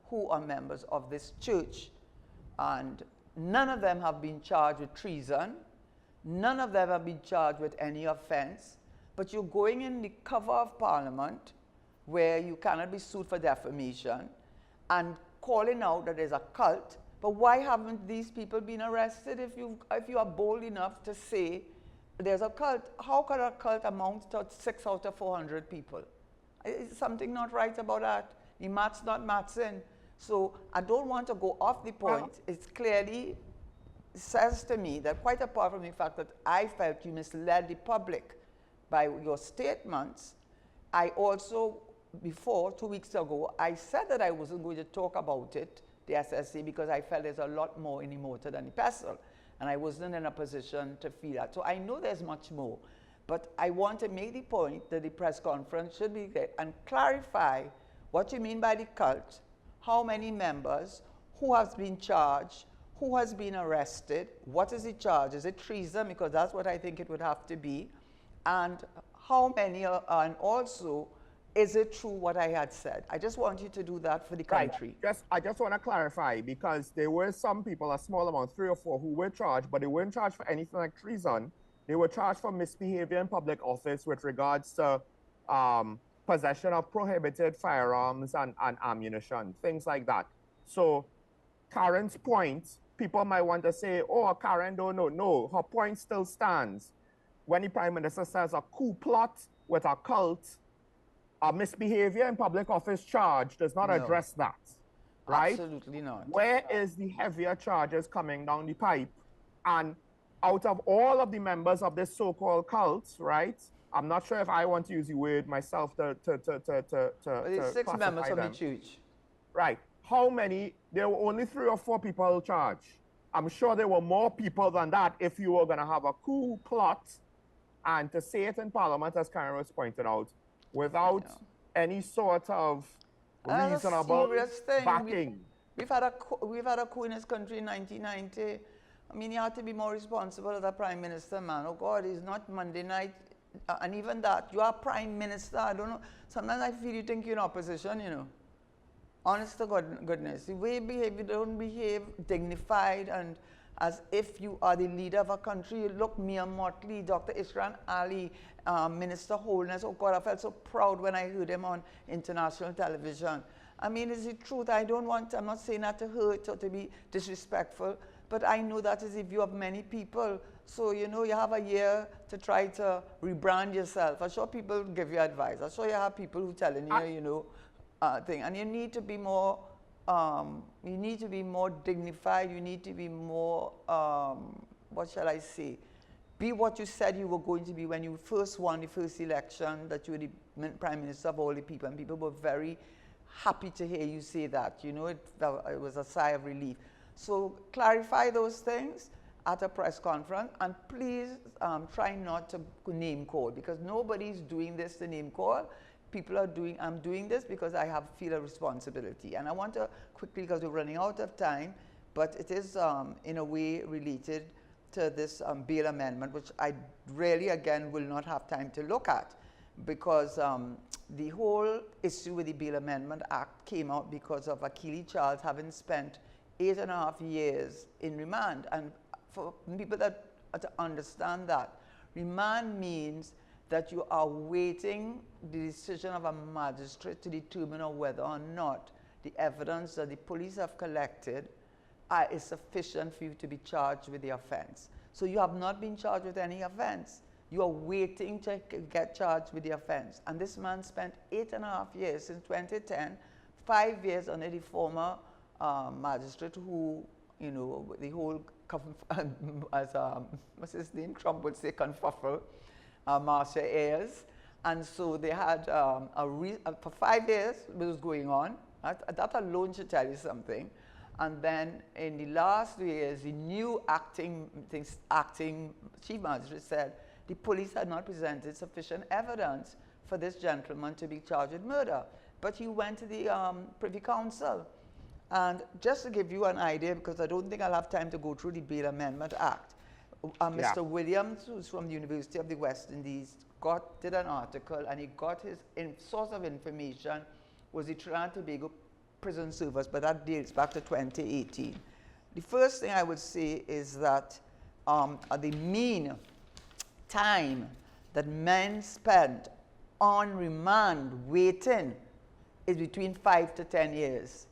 who are members of this church. And none of them have been charged with treason. None of them have been charged with any offense. But you're going in the cover of Parliament, where you cannot be sued for defamation, and calling out that there's a cult. But why haven't these people been arrested if you are bold enough to say there's a cult? How could a cult amount to 6 out of 400 people? Is something not right about that? The math's not mathsing. So I don't want to go off the point. It clearly says to me that, quite apart from the fact that I felt you misled the public by your statements, I also, before, 2 weeks ago, I said that I wasn't going to talk about it, the SSC, because I felt there's a lot more in the motor than the pestle. And I wasn't in a position to feel that. So I know there's much more. But I want to make the point that the press conference should be there and clarify what you mean by the cult, how many members, who has been charged, who has been arrested, what is the charge? Is it treason? Because that's what I think it would have to be. And how many and also, is it true what I had said? I just want you to do that for the country. Right. I just want to clarify, because there were some people, a small amount, 3 or 4, who were charged, but they weren't charged for anything like treason. They were charged for misbehavior in public office with regards to possession of prohibited firearms and ammunition, things like that. So Karen's point, people might want to say, oh, Karen don't know. No, her point still stands. When the Prime Minister says a coup plot with a cult, a misbehavior in public office charge does not address that, right? Absolutely not. Where is the heavier charges coming down the pipe? And out of all of the members of this so-called cult, right? I'm not sure if I want to use the word myself to There's 6 members them. of the church. Right. How many? There were only 3 or 4 people charged. I'm sure there were more people than that if you were going to have a coup plot and to say it in Parliament, as Karen was pointed out, without any sort of reasonable backing. We've had a coup in this country in 1990. I mean, you have to be more responsible as a Prime Minister, man. Oh God, it's not Monday night. And even that, you are Prime Minister. I don't know. Sometimes I feel you think you're in opposition, Honest to goodness. The way you behave, you don't behave dignified and as if you are the leader of a country. You look mere motley. Dr. Ishran Ali, Minister Holiness. Oh God, I felt so proud when I heard him on international television. I mean, it's the truth. I'm not saying that to hurt or to be disrespectful, but I know that is the view of many people. So, you have a year to try to rebrand yourself. I'm sure people give you advice. I'm sure you have people who telling you, thing. And you need to be more, dignified. You need to be more, what shall I say? be what you said you were going to be when you first won the first election, that you were the prime minister of all the people, and people were very happy to hear you say that. You know, it was a sigh of relief. So clarify those things at a press conference, and please try not to name call, because nobody's doing this to name call. People are doing, I'm doing this because I feel a responsibility. And I want to quickly, because we're running out of time, but it is in a way related to this bail amendment, which I really, again, will not have time to look at, because the whole issue with the Bail Amendment Act came out because of Achille Charles having spent 8.5 years in remand. And for people that to understand that, remand means that you are waiting the decision of a magistrate to determine whether or not the evidence that the police have collected is sufficient for you to be charged with the offense. So you have not been charged with any offense. You are waiting to get charged with the offense. And this man spent 8.5 years since 2010, 5 years under the former magistrate who, you know, the whole, as what's his name, Trump would say, confuffle, Marcia Ayers. And so they had, for 5 years it was going on. That alone should tell you something. And then in the last 2 years, the new acting chief magistrate said the police had not presented sufficient evidence for this gentleman to be charged with murder. But he went to the Privy Council. And just to give you an idea, because I don't think I'll have time to go through the Bail Amendment Act, Mr. Williams, who's from the University of the West Indies, did an article, and he got his source of information was the Trinidad and Tobago prison service, but that dates back to 2018. The first thing I would say is that the mean time that men spend on remand waiting is between 5 to 10 years,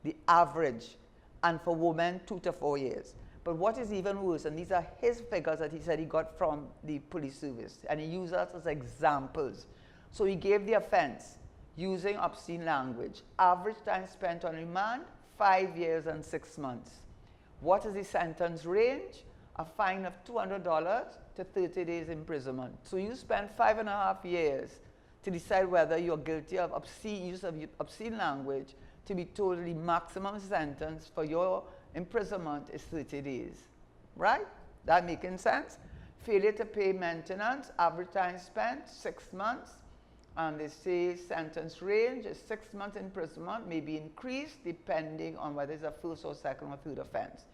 the average, and for women 2 to 4 years. But what is even worse, and these are his figures that he said he got from the police service, and he used us as examples. So he gave the offense using obscene language. Average time spent on remand, 5 years and 6 months. What is the sentence range? A fine of $200 to 30 days imprisonment. So you spend 5.5 years to decide whether you're guilty of use of obscene language, to be told the maximum sentence for your imprisonment is 30 days. Right? That making sense? Failure to pay maintenance, average time spent, 6 months. And they say sentence range is 6 months imprisonment, may be increased depending on whether it's a first or second or third offense.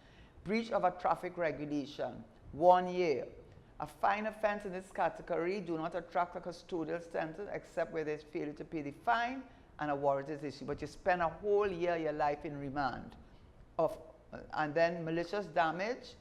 Breach of a traffic regulation, 1 year. A fine offense in this category do not attract a custodial sentence except where there's failure to pay the fine and a warrant is issued. But you spend a whole year of your life in remand. And then malicious damage,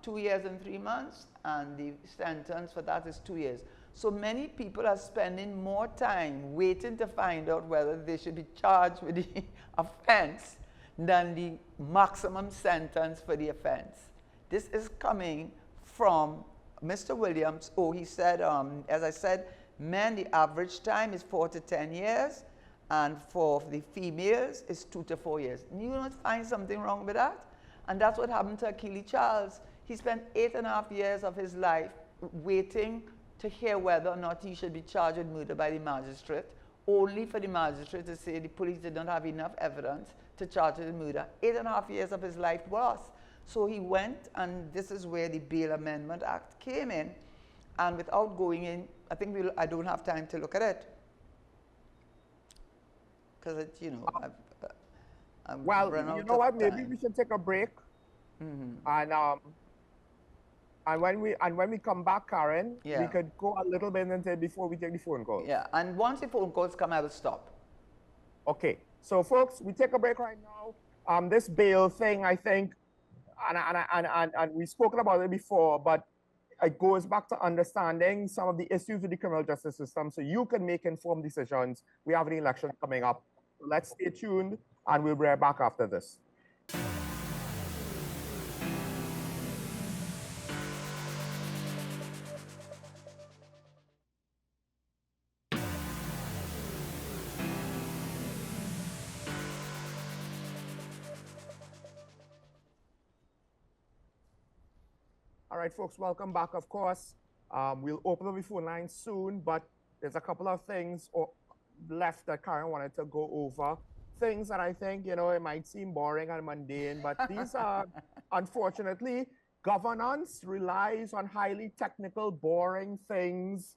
2 years and 3 months, and the sentence for that is 2 years. So many people are spending more time waiting to find out whether they should be charged with the offense than the maximum sentence for the offense. This is coming from Mr. Williams. Oh, he said, as I said, men, the average time is 4 to 10 years, and for the females, it's 2 to 4 years. And you don't find something wrong with that? And that's what happened to Achille Charles. He spent 8.5 years of his life waiting to hear whether or not he should be charged with murder by the magistrate, only for the magistrate to say the police did not have enough evidence to charge with murder. 8.5 years of his life was. So he went, and this is where the Bail Amendment Act came in. And without going in, I think I don't have time to look at it. Because it, you know, I've well, run out you know what? of Maybe time. we should take a break. And when we come back, Karen, we could go a little bit until before we take the phone call. Yeah, and once the phone calls come, I will stop. Okay, so folks, we take a break right now. This bail thing, I think, and we've spoken about it before, but it goes back to understanding some of the issues with the criminal justice system so you can make informed decisions. We have an election coming up. So let's stay tuned, and we'll be right back after this. All right, folks, welcome back. Of course, we'll open up the phone line soon, but there's a couple of things left that Karen wanted to go over. Things that I think, it might seem boring and mundane, but these are, unfortunately, governance relies on highly technical, boring things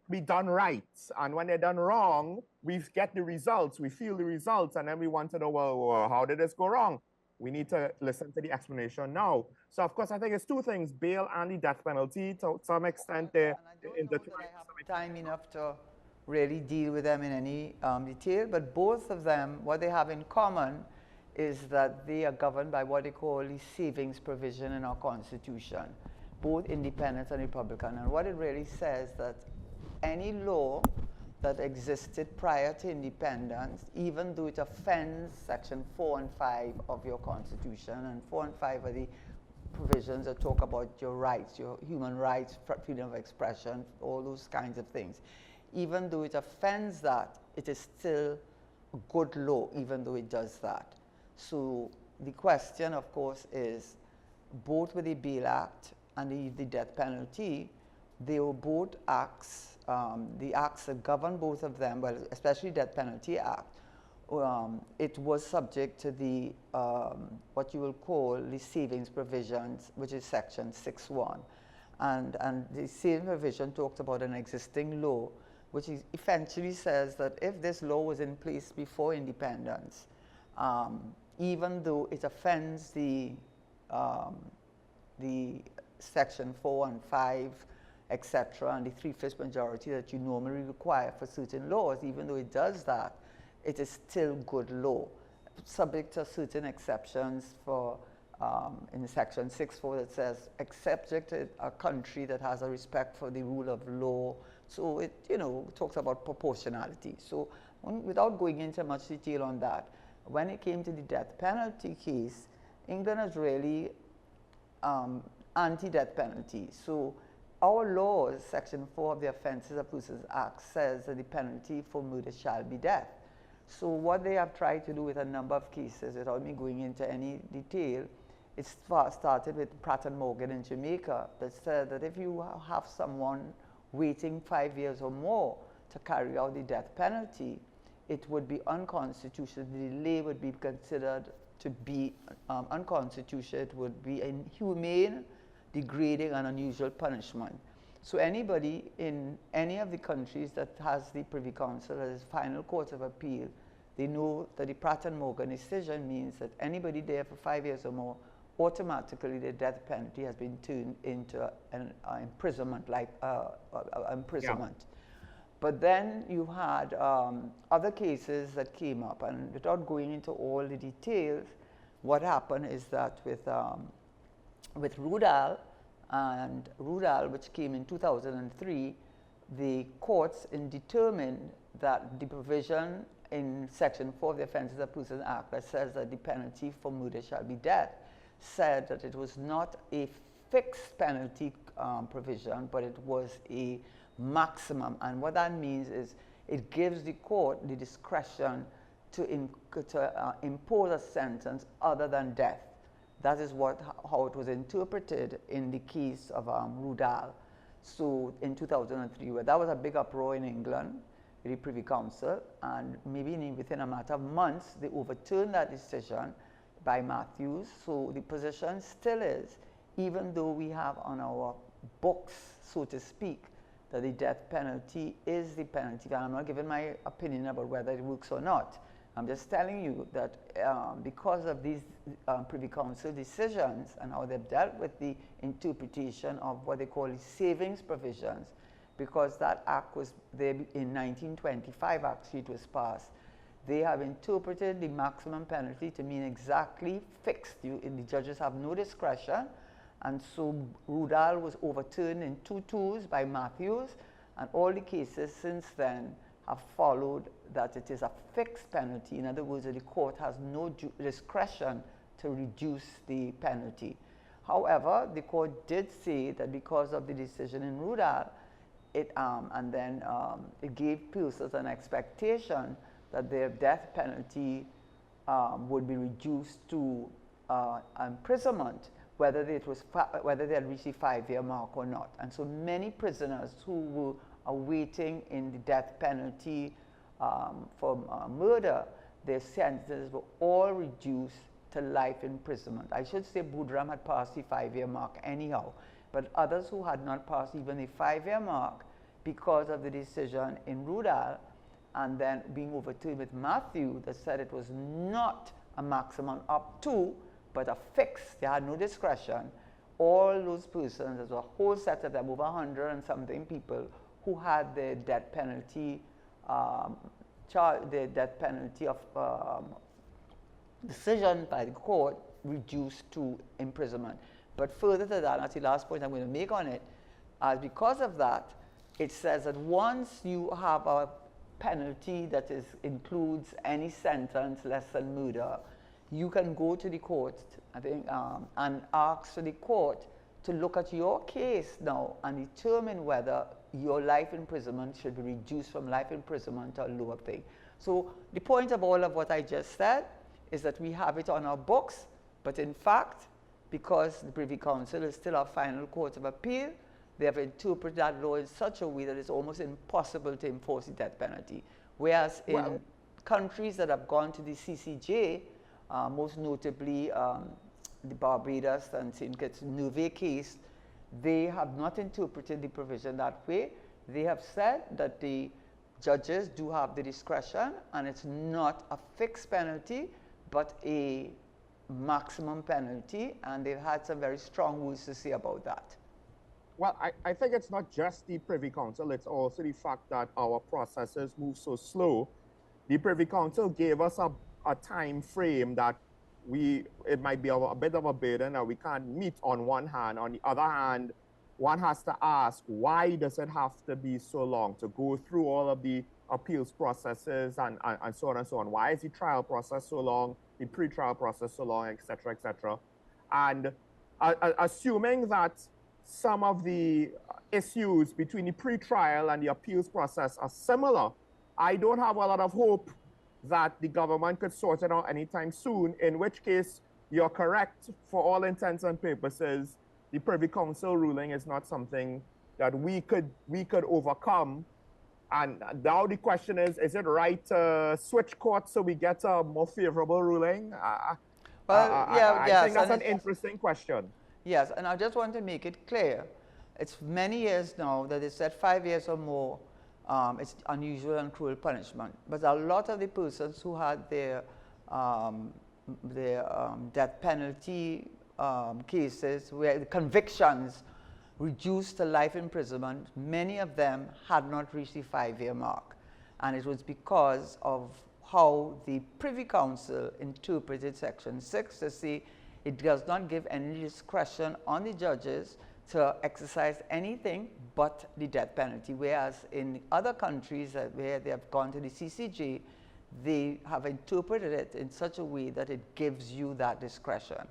be done right. And when they're done wrong, we get the results, we feel the results, and then we want to know, well, how did this go wrong? We need to listen to the explanation now. So, of course, I think it's two things, bail and the death penalty. To some extent, they're intertwined. I have time enough to really deal with them in any detail, but both of them, what they have in common is that they are governed by what they call the savings provision in our Constitution, both independent and Republican. And what it really says that any law that existed prior to independence, even though it offends Section 4 and 5 of your Constitution, and 4 and 5 are the provisions that talk about your rights, your human rights, freedom of expression, all those kinds of things. Even though it offends that, it is still a good law, even though it does that. So the question, of course, is both with the Bail Act and the death penalty, they were both acts, the acts that govern both of them, well, especially Death Penalty Act, it was subject to the, what you will call the savings provisions, which is Section 6.1. And the savings provision talks about an existing law, which essentially says that if this law was in place before independence, even though it offends the Section 4 and 5, etc., and the 3/5 majority that you normally require for certain laws, even though it does that, it is still good law, subject to certain exceptions for, in Section 6.4 that says, except a country that has a respect for the rule of law. So it, talks about proportionality. So without going into much detail on that, when it came to the death penalty case, England is really anti-death penalty. So our laws, Section 4 of the Offences of Persons Act, says that the penalty for murder shall be death. So what they have tried to do with a number of cases, without me going into any detail, it started with Pratt & Morgan in Jamaica that said that if you have someone waiting 5 years or more to carry out the death penalty, it would be unconstitutional. The delay would be considered to be unconstitutional. It would be inhumane, degrading, and unusual punishment. So anybody in any of the countries that has the Privy Council as final court of appeal, they know that the Pratt & Morgan decision means that anybody there for 5 years or more, automatically the death penalty has been turned into an imprisonment, imprisonment. Yeah. But then you had other cases that came up, and without going into all the details, what happened is that with Rudall, which came in 2003, the courts determined that the provision in Section 4 of the Offences of Persons Act that says that the penalty for murder shall be death, said that it was not a fixed penalty provision, but it was a maximum. And what that means is it gives the court the discretion to impose a sentence other than death. That is how it was interpreted in the case of Rudall. So in 2003, where that was a big uproar in England, the Privy Council, and maybe within a matter of months, they overturned that decision by Matthews. So the position still is, even though we have on our books, so to speak, that the death penalty is the penalty, and I'm not giving my opinion about whether it works or not. I'm just telling you that because of these Privy Council decisions and how they've dealt with the interpretation of what they call the savings provisions, because that act was there in 1925, actually it was passed, they have interpreted the maximum penalty to mean exactly fixed. The judges have no discretion, and so Rudall was overturned in 2-2s by Matthews, and all the cases since then have followed that it is a fixed penalty. In other words, the court has no discretion to reduce the penalty. However, the court did say that because of the decision in Rudall, it gave persons an expectation that their death penalty would be reduced to imprisonment, whether they had reached the 5-year mark or not. And so many prisoners who were awaiting in the death penalty for murder, their sentences were all reduced to life imprisonment. I should say Budram had passed the 5-year mark anyhow, but others who had not passed even the 5-year mark because of the decision in Rudall and then being overturned with Matthew that said it was not a maximum up to, but a fix. They had no discretion. All those persons, there's a whole set of them, over 100 and something people who had the death penalty, the death penalty of decision by the court reduced to imprisonment. But further to that, that's the last point I'm going to make on it, because of that, it says that once you have a penalty that includes any sentence less than murder, you can go to the court, I think, and ask for the court to look at your case now and determine whether your life imprisonment should be reduced from life imprisonment to a lower thing. So the point of all of what I just said is that we have it on our books, but in fact, because the Privy Council is still our final court of appeal, they have interpreted that law in such a way that it's almost impossible to enforce the death penalty. Whereas in countries that have gone to the CCJ, most notably the Barbados and St. Kitts Nevis case, they have not interpreted the provision that way. They have said that the judges do have the discretion and it's not a fixed penalty, but a maximum penalty, and they've had some very strong words to say about that. Well, I think it's not just the Privy Council, it's also the fact that our processes move so slow. The Privy Council gave us a time frame that it might be a bit of a burden that we can't meet on one hand. On the other hand, one has to ask, why does it have to be so long to go through all of the appeals processes and so on and so on? Why is the trial process so long, the pre-trial process so long, et cetera, et cetera? And assuming that some of the issues between the pre-trial and the appeals process are similar, I don't have a lot of hope that the government could sort it out anytime soon, in which case you're correct. For all intents and purposes, the Privy Council ruling is not something that we could overcome. And now the question is it right to switch courts so we get a more favorable ruling? I think that's an interesting question. Yes, and I just want to make it clear. It's many years now that they said 5 years or more, it's unusual and cruel punishment. But a lot of the persons who had their death penalty cases, where the convictions reduced to life imprisonment, many of them had not reached the 5-year mark. And it was because of how the Privy Council interpreted Section 6 to say it does not give any discretion on the judges to exercise anything but the death penalty, whereas in other countries where they have gone to the CCJ, they have interpreted it in such a way that it gives you that discretion.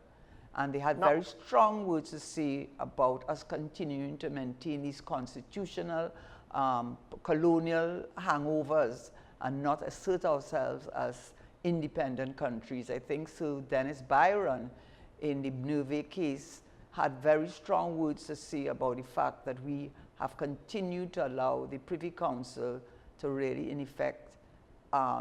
And they had very strong words to say about us continuing to maintain these constitutional, colonial hangovers and not assert ourselves as independent countries. I think Sir Dennis Byron in the Bmobile case had very strong words to say about the fact that we have continued to allow the Privy Council to really, in effect,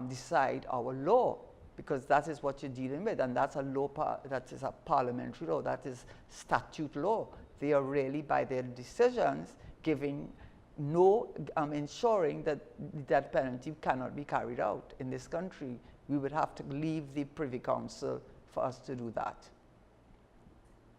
decide our law, because that is what you're dealing with, and that's a law, that is a parliamentary law, that is statute law. They are really, by their decisions, giving ensuring that the death penalty cannot be carried out in this country. We would have to leave the Privy Council for us to do that.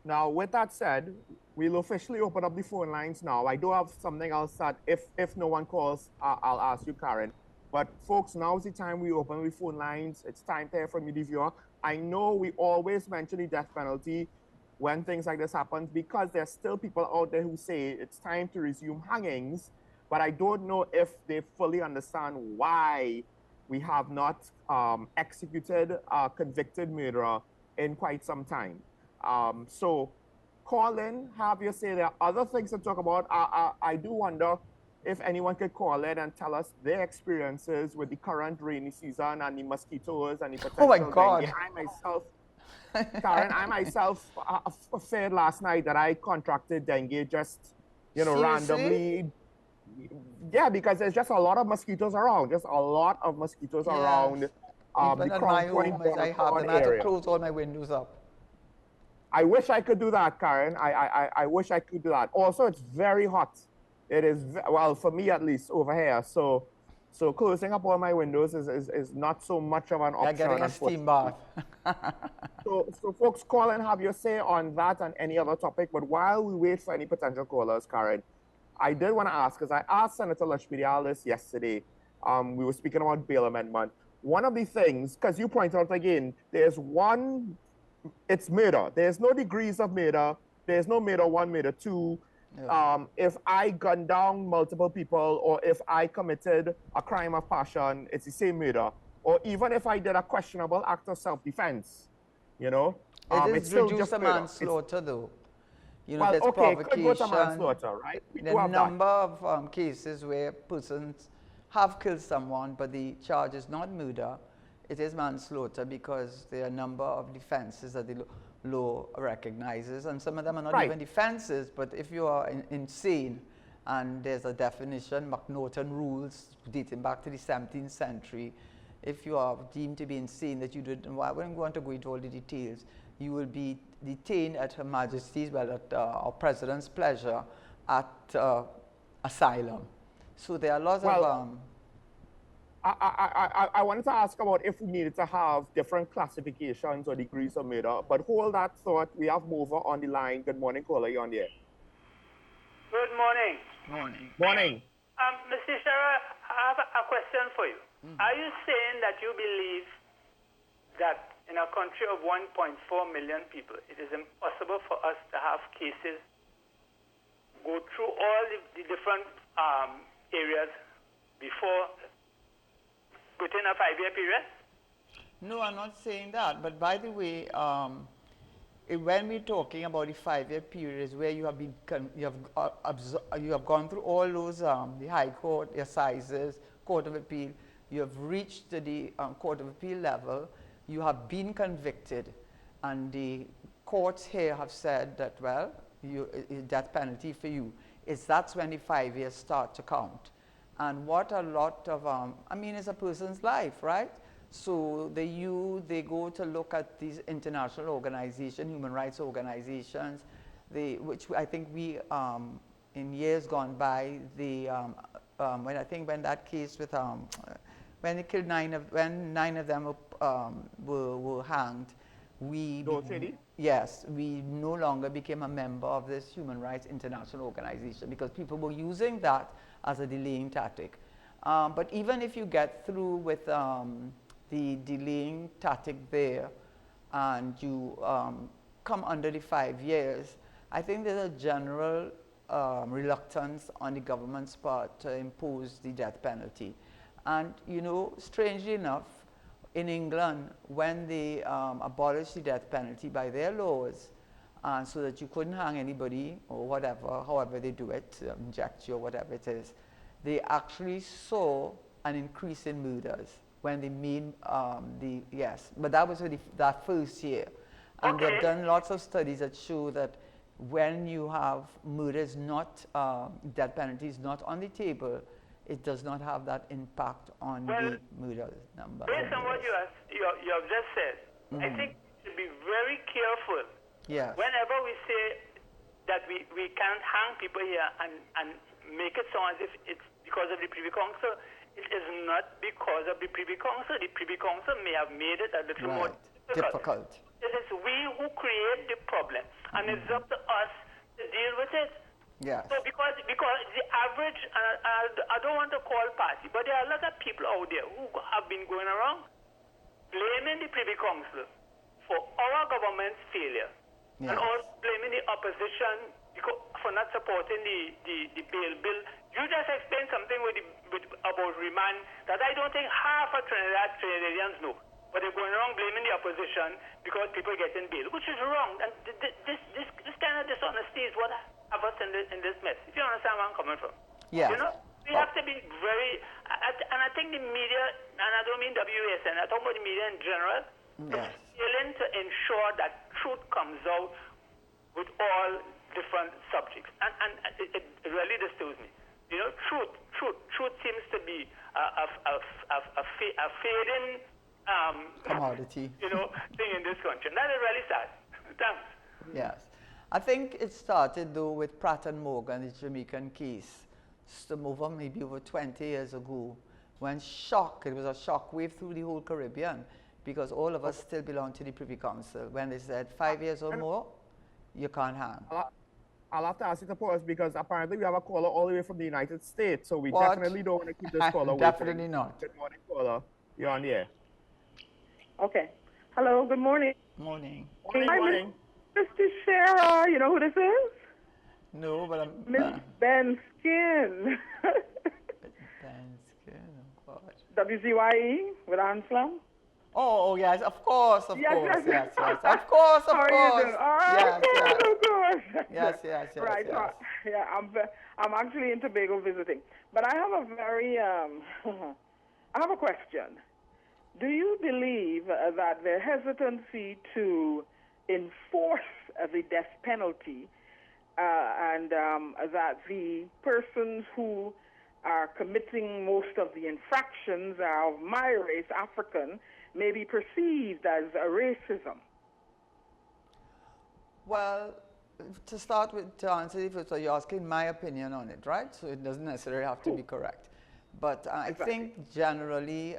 Now, with that said, we'll officially open up the phone lines now. I do have something else that if no one calls, I'll ask you, Karen. But folks, now's the time we open the phone lines. It's time to hear from you, the viewer. I know we always mention the death penalty when things like this happen, because there's still people out there who say it's time to resume hangings, but I don't know if they fully understand why we have not executed a convicted murderer in quite some time. So call in, have your say. There are other things to talk about. I do wonder if anyone could call in and tell us their experiences with the current rainy season and the mosquitoes and the potential dengue. I myself Karen, I myself feared last night that I contracted dengue just, Seriously? randomly. Yeah, because there's just a lot of mosquitoes around, just a lot of mosquitoes around Yes. Even the at Crown my Point, home, as I have Bonacron them, I had to area. close all my windows up. I wish I could do that, Karen. I wish I could do that. Also, it's very hot. It is, well, for me at least over here. So closing up all my windows is not so much of an You're option, getting a steam bath. unfortunately. So folks, call and have your say on that and any other topic. But while we wait for any potential callers, Karen, I did want to ask, because I asked Senator Lashmidial this yesterday. We were speaking about bail amendment. One of the things, because you point out again, it's murder. There's no degrees of murder. There's no murder one, murder two. Yeah. If I gunned down multiple people or if I committed a crime of passion, it's the same murder. Or even if I did a questionable act of self-defense, It is it's still reduced just to murder. manslaughter, though. You know, Well, there's okay, it could go to provocation. manslaughter, right? We The do have that. number of cases where persons have killed someone, but the charge is not murder, it is manslaughter because there are a number of defenses that the law recognizes, and some of them are not Right. even defenses, but if you are insane, and there's a definition, McNaughton rules dating back to the 17th century, if you are deemed to be insane, that you didn't, well, I wouldn't want to go into all the details, you will be detained at Her Majesty's, well, at our President's pleasure at asylum. So there are lots Well, of... I wanted to ask about if we needed to have different classifications or degrees of murder, but hold that thought. We have Mover on the line. Good morning, caller. You on the air? Good morning. Morning. Morning. Mr. Shara, I have a question for you. Are you saying that you believe that in a country of 1.4 million people, it is impossible for us to have cases go through all the different areas before within a 5-year period? No, I'm not saying that. But by the way, when we're talking about the 5-year period, is where you have been, you have gone through all those, the High Court, the Assizes, Court of Appeal. You have reached the Court of Appeal level. You have been convicted, and the courts here have said that, well, death penalty for you is that's when the 5 years start to count. And what a lot of, I mean, it's a person's life, right? So they go to look at these international organizations, human rights organizations, which I think we, in years gone by, when that case with, when they killed when 9 of them were hanged, yes, we no longer became a member of this human rights international organization because people were using that as a delaying tactic. But even if you get through with the delaying tactic there and you come under the 5 years, I think there's a general reluctance on the government's part to impose the death penalty. And, you know, strangely enough, in England, when they abolished the death penalty by their laws, so that you couldn't hang anybody or whatever, however they do it, inject you or whatever it is, they actually saw an increase in murders when they made yes, but that was that first year. And Okay. they've done lots of studies that show that when you have murders not, death penalties not on the table, it does not have that impact on the murder number. Based on what you have just said, I think we should be very careful Yes. whenever we say that we can't hang people here and make it sound as if it's because of the Privy Council. It is not because of the Privy Council. The Privy Council may have made it a little more difficult. It is we who create the problem, and it's up to us to deal with it. Yes. So because the average, I don't want to call party, but there are a lot of people out there who have been going around blaming the Privy Council for our government's failure, and also blaming the opposition for not supporting the bail bill. You just explained something about remand that I don't think half of Trinidadians know. But they're going around blaming the opposition because people get in bail, which is wrong. And this kind of dishonesty is what have us in this mess. If you understand where I'm coming from. Yes. You know, we have to be very, and I think the media, and I don't mean WSN, I talk about the media in general, Yes. failing to ensure that truth comes out with all different subjects. And it really disturbs me. You know, truth seems to be a fading, Commodity. you know, thing in this country. And that is really sad. Thanks. Yes. I think it started though with Pratt and Morgan, the Jamaican case, maybe over 20 years ago, when it was a shock wave through the whole Caribbean, because all of us still belong to the Privy Council. When they said 5 years or more, you can't hang. I'll have to ask you to pause because apparently we have a caller all the way from the United States, so we What? definitely don't want to keep this caller waiting. Definitely not. Good morning, caller. You're on the air. Okay. Hello, good morning. Morning. Morning. Mr. Sarah, you know who this is? No, but I'm... Miss Ben Skin. Ben Skin, oh God. WZYE with Anslam. Oh, yes, of course, of Yes, course, yes. yes, of course, of How are you course. doing? All right, Yes, of course. yes. Right, yes. yeah, I'm actually in Tobago visiting. But I have a very, I have a question. Do you believe that the hesitancy to enforce the death penalty and that the persons who are committing most of the infractions are of my race, African, may be perceived as a racism? Well, to answer it, so you're asking my opinion on it, right? So it doesn't necessarily have to be correct. But I think generally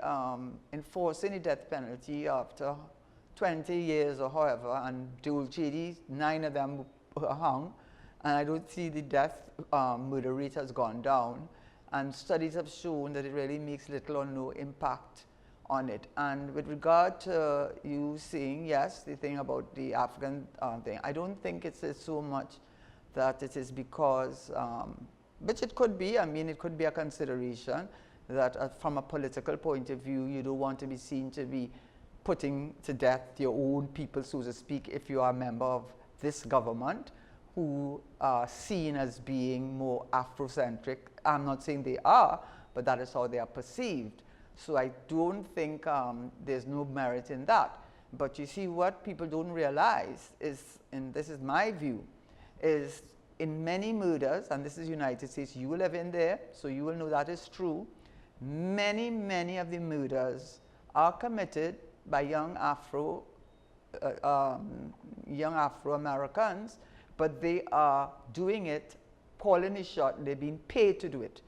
enforcing the death penalty after 20 years or however, and Dulce, 9 of them were hung, and I don't see the death murder rate has gone down. And studies have shown that it really makes little or no impact on it. And with regard to you saying, yes, the thing about the African thing, I don't think it's so much that it is because, which it could be, I mean, it could be a consideration that from a political point of view, you don't want to be seen to be putting to death your own people, so to speak, if you are a member of this government who are seen as being more Afrocentric. I'm not saying they are, but that is how they are perceived. So I don't think there's no merit in that. But you see, what people don't realize is, and this is my view, is in many murders, and this is United States, you live in there, so you will know that is true, many of the murders are committed by young Afro-Americans, but they are doing it, calling the shot, they're being paid to do it,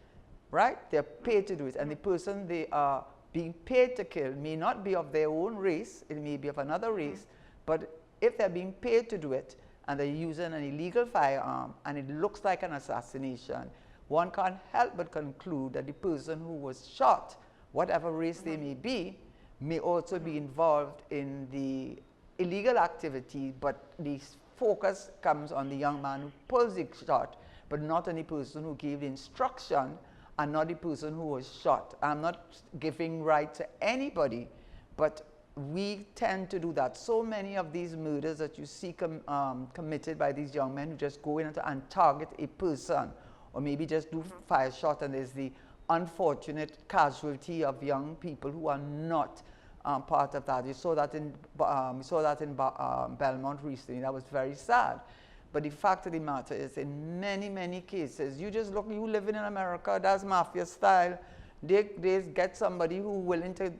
right? They're paid to do it, and the person they are being paid to kill may not be of their own race, it may be of another race, but if they're being paid to do it, and they're using an illegal firearm, and it looks like an assassination, one can't help but conclude that the person who was shot, whatever race they may be, may also be involved in the illegal activity, but the focus comes on the young man who pulls the shot, but not on the person who gave the instruction and not the person who was shot. I'm not giving right to anybody, but we tend to do that. So many of these murders that you see committed by these young men who just go in and target a person, or maybe just do fire shot, and there's the unfortunate casualty of young people who are not part of that. You saw that in Belmont recently. That was very sad. But the fact of the matter is, in many cases, you just look, you living in America, that's mafia style. They get somebody who willing to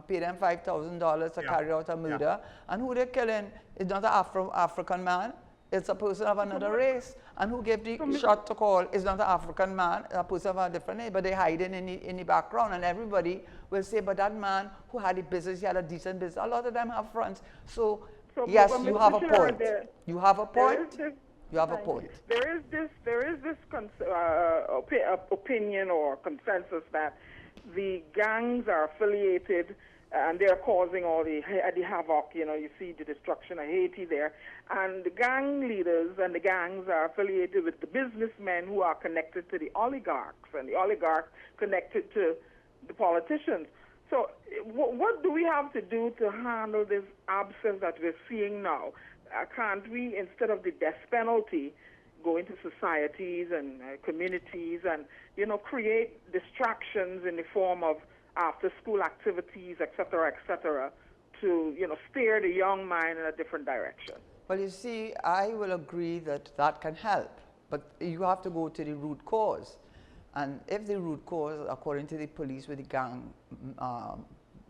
pay them $5,000 to carry out a murder, and who they're killing is not an African man, it's a person of another race. And who gave the shot to call is not an African man, a person of a different name, but they're hiding in the background, and everybody will say, but that man who had a business, he had a decent business. A lot of them have friends. So yes, you have a point. You have a point. You have a point. There is this opinion or consensus that the gangs are affiliated and they're causing all the havoc. You know, you see the destruction of Haiti there. And the gang leaders and the gangs are affiliated with the businessmen who are connected to the oligarchs, and the oligarchs connected to the politicians. So what do we have to do to handle this absence that we're seeing now? Can't we, instead of the death penalty, go into societies and communities and, you know, create distractions in the form of after-school activities, et cetera, to steer the young mind in a different direction. Well, you see, I will agree that that can help, but you have to go to the root cause. And if the root cause, according to the police with the gang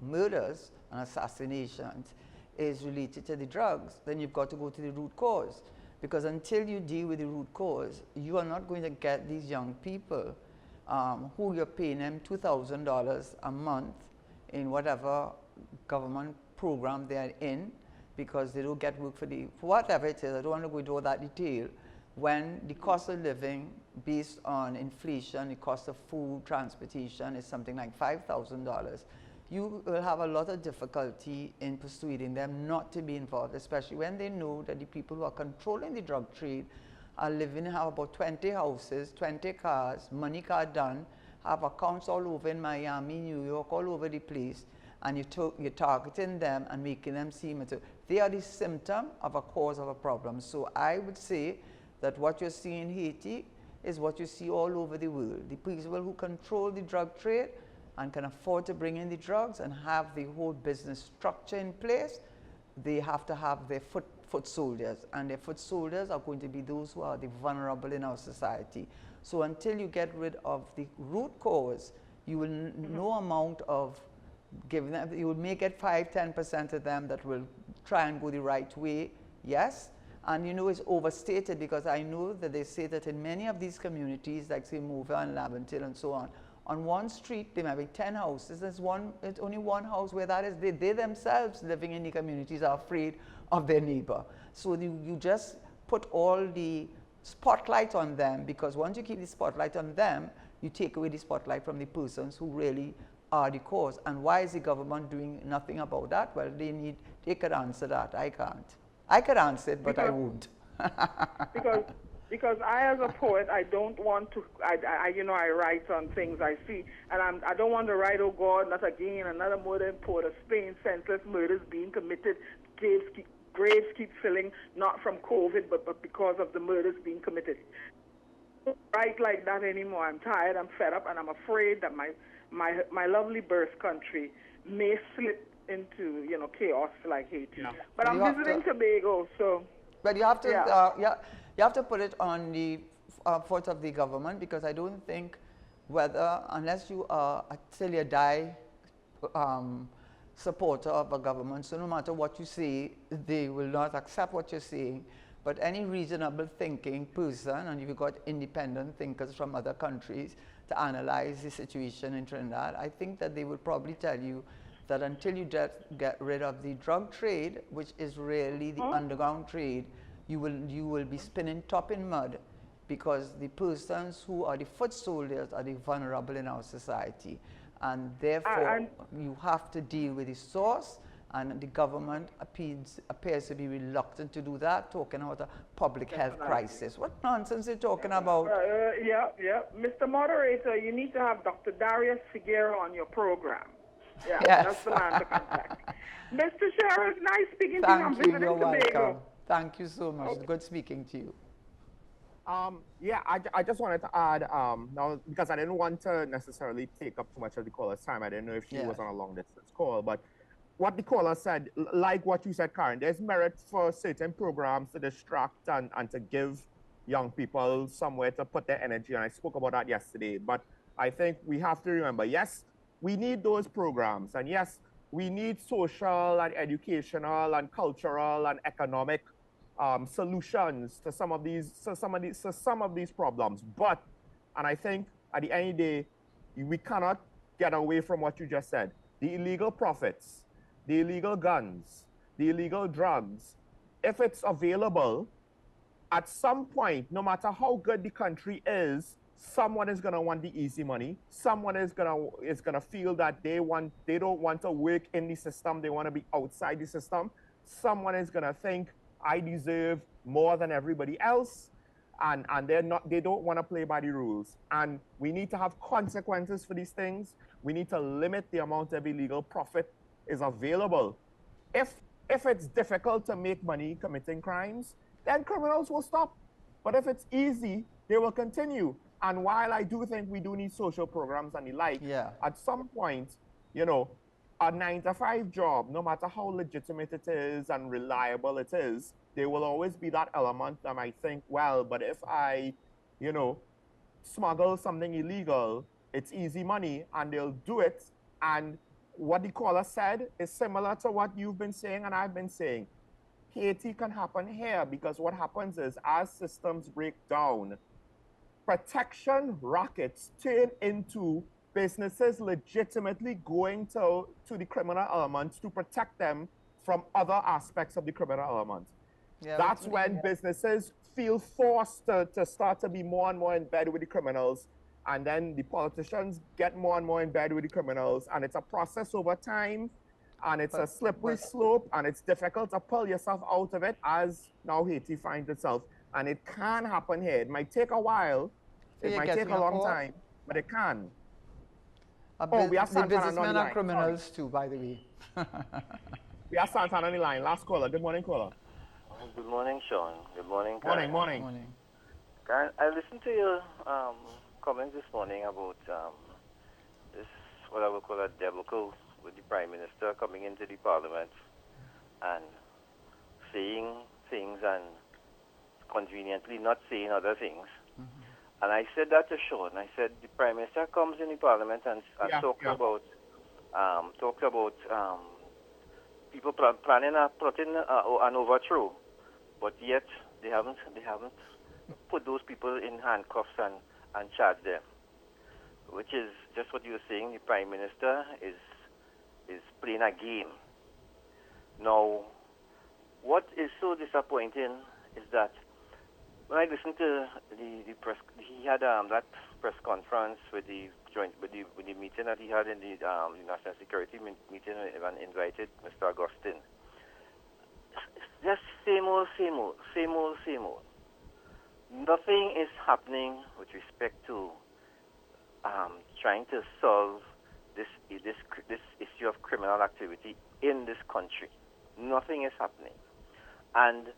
murders and assassinations, is related to the drugs, then you've got to go to the root cause. Because until you deal with the root cause, you are not going to get these young people who you're paying them $2,000 a month in whatever government program they are in, because they don't get work for whatever it is. I don't want to go into all that detail. When the cost of living based on inflation, the cost of food, transportation is something like $5,000, you will have a lot of difficulty in persuading them not to be involved, especially when they know that the people who are controlling the drug trade are living, have about 20 houses, 20 cars, money car done, have accounts all over in Miami, New York, all over the place, and you're targeting them and making them seem as they are the symptom of a cause of a problem. So I would say that what you're seeing in Haiti is what you see all over the world. The people who control the drug trade and can afford to bring in the drugs and have the whole business structure in place, they have to have their foot soldiers, and their foot soldiers are going to be those who are the vulnerable in our society. So until you get rid of the root cause, you will no amount of giving them, you will make it 5–10% of them that will try and go the right way, yes. And it's overstated, because I know that they say that in many of these communities, like say Mova and Laventille and so on one street there might be 10 houses. It's only one house where that is. They themselves living in the communities are afraid of their neighbor. So you just put all the spotlight on them, because once you keep the spotlight on them, you take away the spotlight from the persons who really are the cause. And why is the government doing nothing about that? Well, they could answer that. I can't. I could answer it, but I won't. Because I, as a poet, I don't want to. I write on things I see, and I don't want to write, oh God, not again, another murder in Port of Spain, senseless murders being committed, graves keep filling, not from COVID, but because of the murders being committed. I don't write like that anymore. I'm tired. I'm fed up, and I'm afraid that my lovely birth country may slip into chaos like Haiti. Yeah. But I'm visiting Tobago, so. But you have to you have to put it on the foot of the government, because I don't think unless you are a till you die supporter of a government, so no matter what you say, they will not accept what you're saying. But any reasonable thinking person, and if you've got independent thinkers from other countries to analyze the situation in Trinidad, I think that they would probably tell you that until you get rid of the drug trade, which is really the underground trade, you will be spinning top in mud, because the persons who are the foot soldiers are the vulnerable in our society. And therefore, you have to deal with the source, and the government appears to be reluctant to do that, talking about a public health crisis. What nonsense are you talking about? Yeah. Mr. Moderator, you need to have Dr. Darius Figueroa on your program. Yeah, yes. That's the man to contact. Mr. Sheriff, nice speaking to you. I'm visiting Tobago. Welcome. Thank you so much. Okay. Good speaking to you. I just wanted to add, now, because I didn't want to necessarily take up too much of the caller's time. I didn't know if she was on a long distance call, but what the caller said, like what you said, Karen, there's merit for certain programs to distract and to give young people somewhere to put their energy. And I spoke about that yesterday, but I think we have to remember, yes, we need those programs, and yes, we need social and educational and cultural and economic solutions to some of these problems. But, and I think at the end of the day, we cannot get away from what you just said. The illegal profits, the illegal guns, the illegal drugs, if it's available, at some point, no matter how good the country is, someone is gonna want the easy money. Someone is gonna feel that they don't want to work in the system. They want to be outside the system. Someone is gonna think, I deserve more than everybody else, and they don't want to play by the rules. And we need to have consequences for these things. We need to limit the amount of illegal profit is available. If it's difficult to make money committing crimes, then criminals will stop. But if it's easy, they will continue. And while I do think we do need social programs and the like, at some point, a 9-to-5 job, no matter how legitimate it is and reliable it is, there will always be that element that might think, well, but if I, you know, smuggle something illegal, it's easy money, and they'll do it. And what the caller said is similar to what you've been saying and I've been saying. Haiti can happen here because what happens is as systems break down, protection rackets turn into businesses legitimately going to the criminal elements to protect them from other aspects of the criminal element. Yeah, That's when businesses feel forced to start to be more and more in bed with the criminals. And then the politicians get more and more in bed with the criminals. And it's a process over time. And it's a slippery slope. And it's difficult to pull yourself out of it, as now Haiti finds itself. And it can happen here. It might take a while. So It might take a long time. But it can. We have the Santana on the businessmen are line. criminals too, by the way. We have Santana on the line. Last caller. Good morning, caller. Good morning, Sean. Good morning, Karen. Morning. Karen, I listened to your comments this morning about this, what I would call a debacle with the Prime Minister coming into the Parliament and saying things and conveniently not saying other things. And I said that to Sean. I said the Prime Minister comes in the Parliament and talks about people planning plotting an overthrow, but yet they haven't put those people in handcuffs and charged them, which is just what you were saying. The Prime Minister is playing a game. Now, what is so disappointing is that when I listened to the press, he had that press conference with the meeting that he had in the National Security meeting and invited Mr. Augustine. Just same old. Nothing is happening with respect to trying to solve this issue of criminal activity in this country. Nothing is happening. And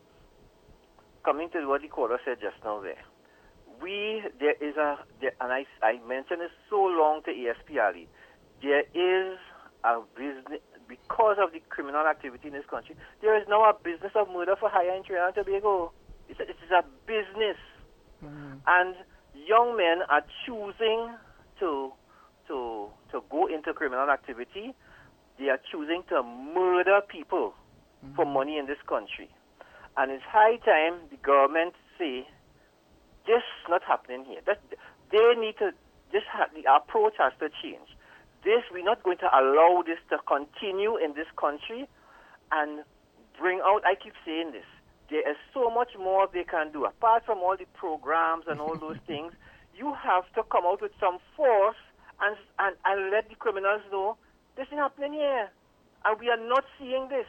coming to what the caller said just now there and I mentioned it so long to ASPRE, there is a business, because of the criminal activity in this country, there is now a business of murder for hire in Trinidad and Tobago. It is a business. And young men are choosing to go into criminal activity. They are choosing to murder people for money in this country. And it's high time the government say, this is not happening here. They need to, the approach has to change. We're not going to allow this to continue in this country and bring out, I keep saying this, there is so much more they can do. Apart from all the programs and all those things, you have to come out with some force and let the criminals know this is happening here. And we are not seeing this.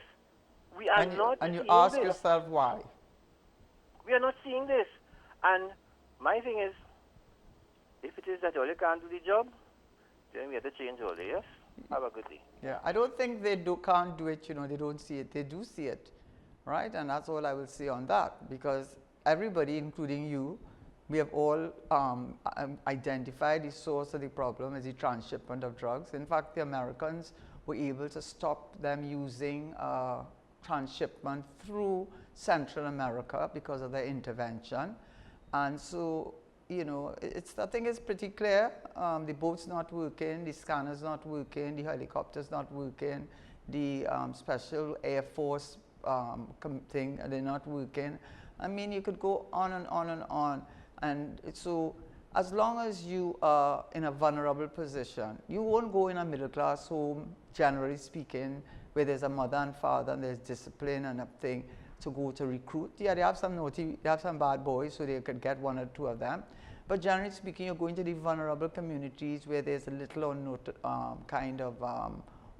We are not and you seeing ask this. yourself why. We are not seeing this. And my thing is, if it is that all you can't do the job, then we have to change all the, yes? Have a good day. Yeah, I don't think they can't do it, they don't see it. They do see it, right? And that's all I will say on that, because everybody, including you, we have all identified the source of the problem as the transshipment of drugs. In fact, the Americans were able to stop them using transshipment through Central America because of their intervention. And so, I think it's pretty clear. The boat's not working, the scanner's not working, the helicopter's not working, the Special Air Force thing, they're not working. I mean, you could go on and on and on. And so, as long as you are in a vulnerable position, you won't go in a middle-class home, generally speaking, where there's a mother and father and there's discipline and a thing to go to recruit. Yeah, they have some naughty, they have some bad boys, so they could get one or two of them. But generally speaking, you're going to the vulnerable communities where there's a little or no kind of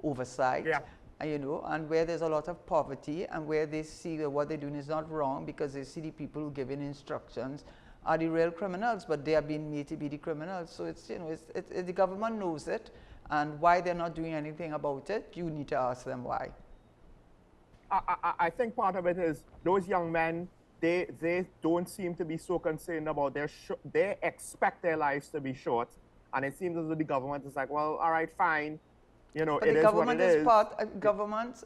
oversight, and where there's a lot of poverty, and where they see that what they're doing is not wrong because they see the people who giving instructions are the real criminals, but they are being made to be the criminals. So it's, the government knows it, and why they're not doing anything about it, you need to ask them why. I think part of it is those young men, they don't seem to be so concerned about they expect their lives to be short. And it seems as though the government is like, well, all right, fine. You know, But it the is what government it is is. part, governments,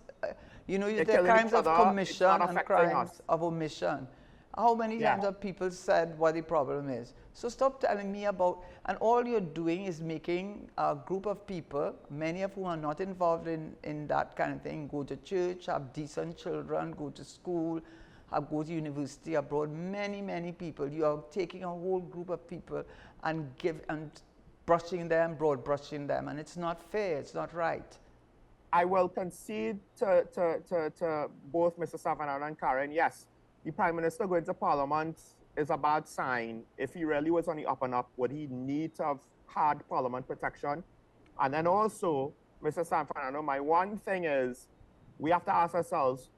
you know, They're there are killing crimes each of other. It's commission not and affecting crimes us. of omission. How many Yeah. times have people said what the problem is? So stop telling me about, and all you're doing is making a group of people, many of whom are not involved in that kind of thing, go to church, have decent children, go to school, go to university abroad, many people. You are taking a whole group of people and brushing them, broad brushing them, and it's not fair, it's not right. I will concede to both Mr. Savanana and Karen. Yes, the Prime Minister going to Parliament is a bad sign. If he really was on the up and up, would he need to have had Parliament protection? And then also, Mr. Savanana, my one thing is, we have to ask ourselves,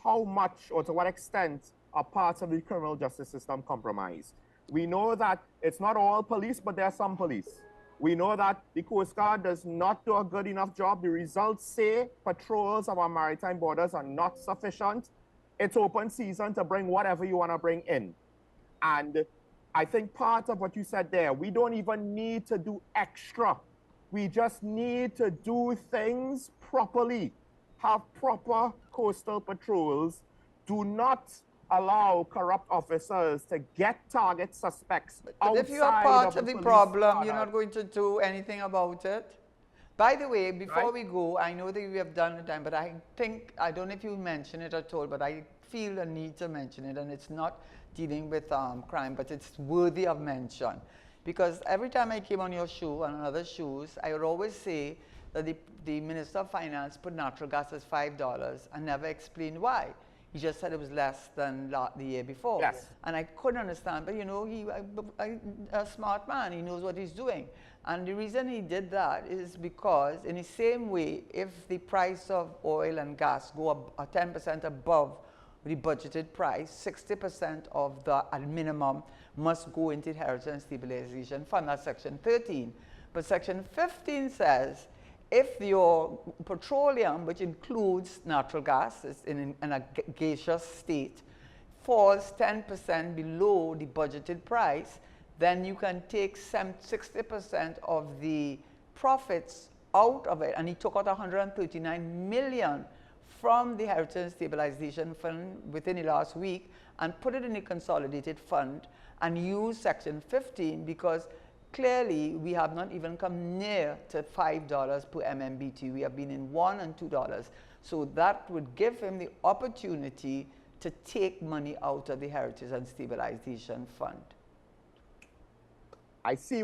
how much or to what extent are parts of the criminal justice system compromised? We know that it's not all police, but there are some police. We know that the Coast Guard does not do a good enough job. The results say patrols of our maritime borders are not sufficient. It's open season to bring whatever you want to bring in. And I think part of what you said there, we don't even need to do extra. We just need to do things properly. Have proper coastal patrols. Do not allow corrupt officers to get target suspects But if you are part of the problem, you're not going to do anything about it. By the way, before we go, I know that we have done the time, but I think, I don't know if you mention it at all, but I feel a need to mention it, and it's not dealing with crime, but it's worthy of mention. Because every time I came on your show and on other shows, I would always say that the Minister of Finance put natural gas as $5 and never explained why. He just said it was less than the year before. Yes. And I couldn't understand, but you know, a smart man, he knows what he's doing. And the reason he did that is because in the same way, if the price of oil and gas go up 10% above the budgeted price, 60% of the at minimum must go into the Heritage and Stabilization Fund, that's Section 13. But Section 15 says, if your petroleum, which includes natural gas, is in a gaseous state, falls 10% below the budgeted price, then you can take 60% of the profits out of it. And he took out 139 million from the Heritage and Stabilization Fund within the last week and put it in a consolidated fund and use Section 15 because clearly we have not even come near to $5 per MMBTU. We have been in $1 and $2. So that would give him the opportunity to take money out of the Heritage and Stabilization Fund. I see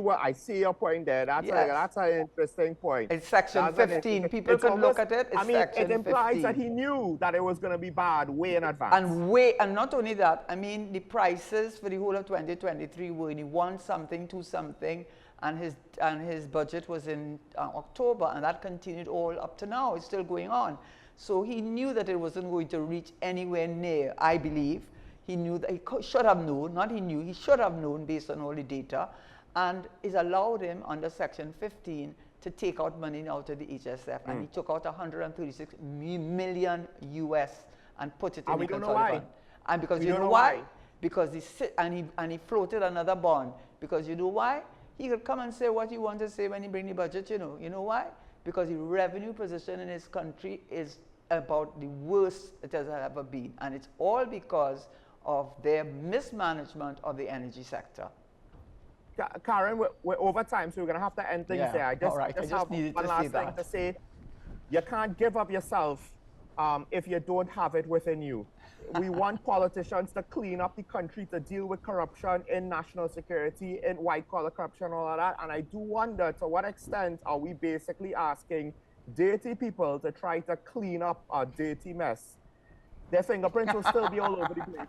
your point there. That's an interesting point. It's Section 15. People can look at it. It's Section 15. It implies that he knew that it was going to be bad way in advance. And not only that, I mean, the prices for the whole of 2023 were in 1 something, 2 something, and his budget was in October, and that continued all up to now. It's still going on. So he knew that it wasn't going to reach anywhere near, I believe. He knew that he should have known, not he knew, he should have known based on all the data. And it allowed him under Section 15 to take out money out of the HSF. And he took out 136 million US and put it in the consolidated fund. And because you know why? Because he floated another bond. Because you know why? He could come and say what he wants to say when he bring the budget, you know. You know why? Because the revenue position in his country is about the worst it has ever been. And it's all because of their mismanagement of the energy sector. Karen, we're over time, so we're going to have to end things there. I just have one last thing to say. You can't give up yourself if you don't have it within you. We want politicians to clean up the country, to deal with corruption in national security, in white-collar corruption, all of that. And I do wonder, to what extent are we basically asking dirty people to try to clean up our dirty mess? Their fingerprints will still be all over the place,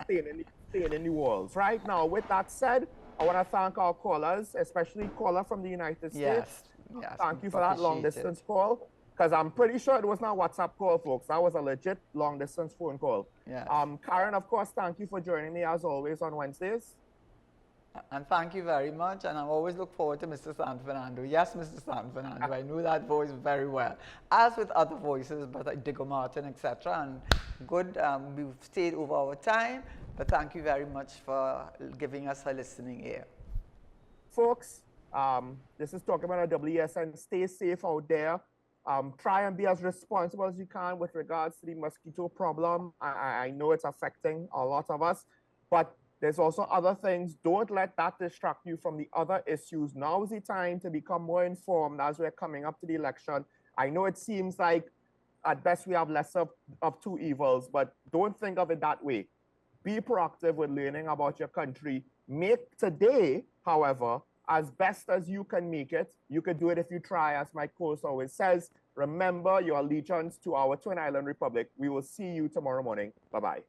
staying in the walls. Right now, with that said, I want to thank our callers, especially caller from the United States. Yes, thank you for that long-distance call, because I'm pretty sure it was not a WhatsApp call, folks. That was a legit long-distance phone call. Yes. Karen, of course, thank you for joining me, as always, on Wednesdays. And thank you very much, and I always look forward to Mr. San Fernando. Yes, Mr. San Fernando, I knew that voice very well, as with other voices, but like Digger Martin, etc. And good, we've stayed over our time, but thank you very much for giving us a listening ear. Folks, this is Talking About a WSN. Stay safe out there. Try and be as responsible as you can with regards to the mosquito problem. I know it's affecting a lot of us, but there's also other things. Don't let that distract you from the other issues. Now is the time to become more informed as we're coming up to the election. I know it seems like at best we have less of two evils, but don't think of it that way. Be proactive with learning about your country. Make today, however, as best as you can make it. You could do it if you try, as my course always says. Remember your allegiance to our Twin Island Republic. We will see you tomorrow morning. Bye-bye.